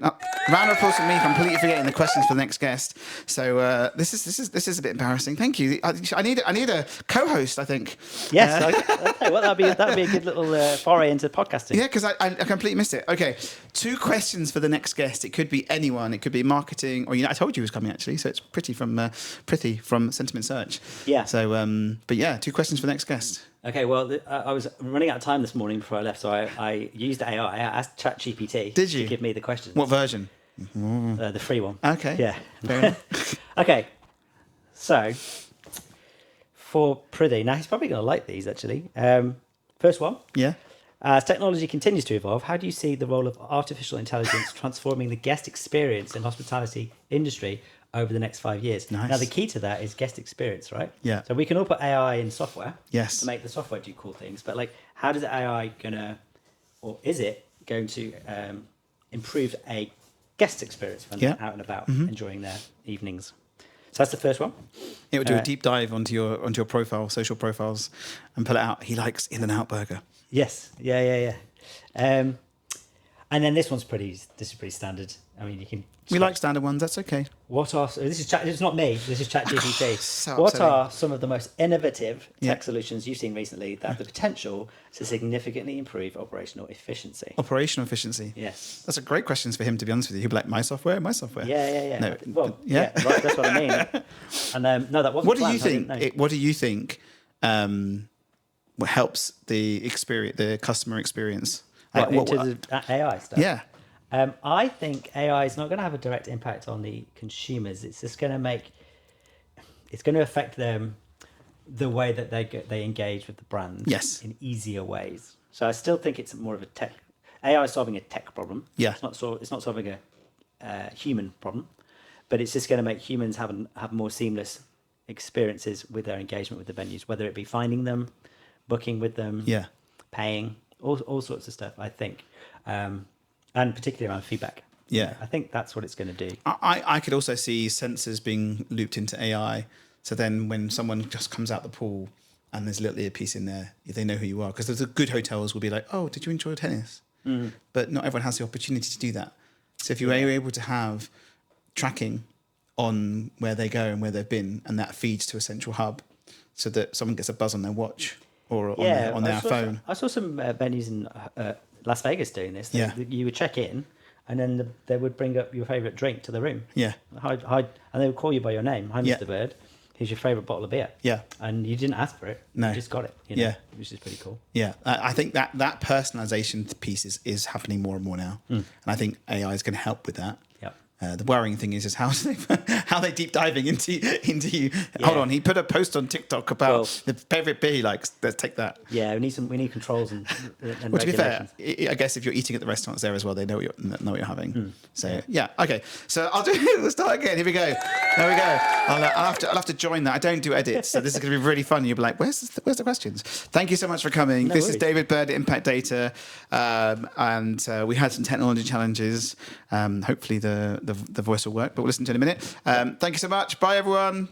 Round of applause for me. Completely forgetting the questions for the next guest. So this is a bit embarrassing. Thank you. I need a co-host. I think. Yes. Okay. Well, that'd be a good little foray into podcasting. Yeah, because I completely missed it. Okay. 2 questions for the next guest. It could be anyone. It could be marketing, or I told you he was coming actually. So it's Pretty from Sentiment Search. Yeah. So but yeah, 2 questions for the next guest. Okay, well, I was running out of time this morning before I left, so I used AI. I asked ChatGPT to give me the questions. What version? The free one. Okay. Yeah. Fair enough. Okay, so for Prithee, now he's probably going to like these, actually. First one. Yeah. As technology continues to evolve, how do you see the role of artificial intelligence transforming the guest experience in hospitality industry over the next 5 years? Nice. Now, the key to that is guest experience, right? Yeah. So we can all put AI in software to make the software do cool things, but how does AI is it going to improve a guest experience when they're out and about enjoying their evenings? So that's the first one. It would do a deep dive onto your profile, social profiles, and pull it out. He likes In-N-Out Burger. Yes. Yeah. And then this is pretty standard. I mean, you can. We like standard ones. That's okay. This is Chat? It's not me. This is ChatGPT. So what upsetting. are some of the most innovative tech solutions you've seen recently that have the potential to significantly improve operational efficiency? Operational efficiency. Yes. That's a great question for him. To be honest with you, he'd be like, my software. Yeah. No, well, yeah. Right. That's what I mean. And no, that wasn't. What do planned, you think? What do you think? What helps the customer experience? In terms of AI stuff. Yeah. I think AI is not going to have a direct impact on the consumers. It's just going to affect them, the way that they engage with the brand. Yes. In easier ways. So I still think it's more of a tech. AI is solving a tech problem. Yeah. It's not solving a human problem, but it's just going to make humans have more seamless experiences with their engagement with the venues, whether it be finding them, booking with them, paying, all sorts of stuff. I think. And particularly around feedback. Yeah. I think that's what it's going to do. I could also see sensors being looped into AI. So then when someone just comes out the pool and there's a little earpiece in there, they know who you are. Because the good hotels will be like, oh, did you enjoy tennis? Mm. But not everyone has the opportunity to do that. So if you were able to have tracking on where they go and where they've been, and that feeds to a central hub so that someone gets a buzz on their watch or on their phone. I saw some venues in Las Vegas doing this. You would check in, and then they would bring up your favourite drink to the room. Yeah. Hi, and they would call you by your name. Hi, Mr. Bird. Here's your favourite bottle of beer. Yeah. And you didn't ask for it. No. You just got it. Which is pretty cool. Yeah. I think that personalisation piece is happening more and more now. Mm. And I think AI is going to help with that. Yep. The worrying thing is how how they deep diving into you. Hold on, he put a post on TikTok about the favorite beer he likes. Let's take that. Yeah, we need controls and Well, to be fair, regulations. I guess if you're eating at the restaurants there as well, they know what you're having. So yeah, okay. So we'll start again. Here we go. There we go. I'll have to join that. I don't do edits, so this is going to be really fun. You'll be like, where's the questions? Thank you so much for coming. No This worries. is David Bird at Impact Data, and we had some technology challenges. Hopefully the voice will work, but we'll listen to it in a minute. Thank you so much. Bye everyone.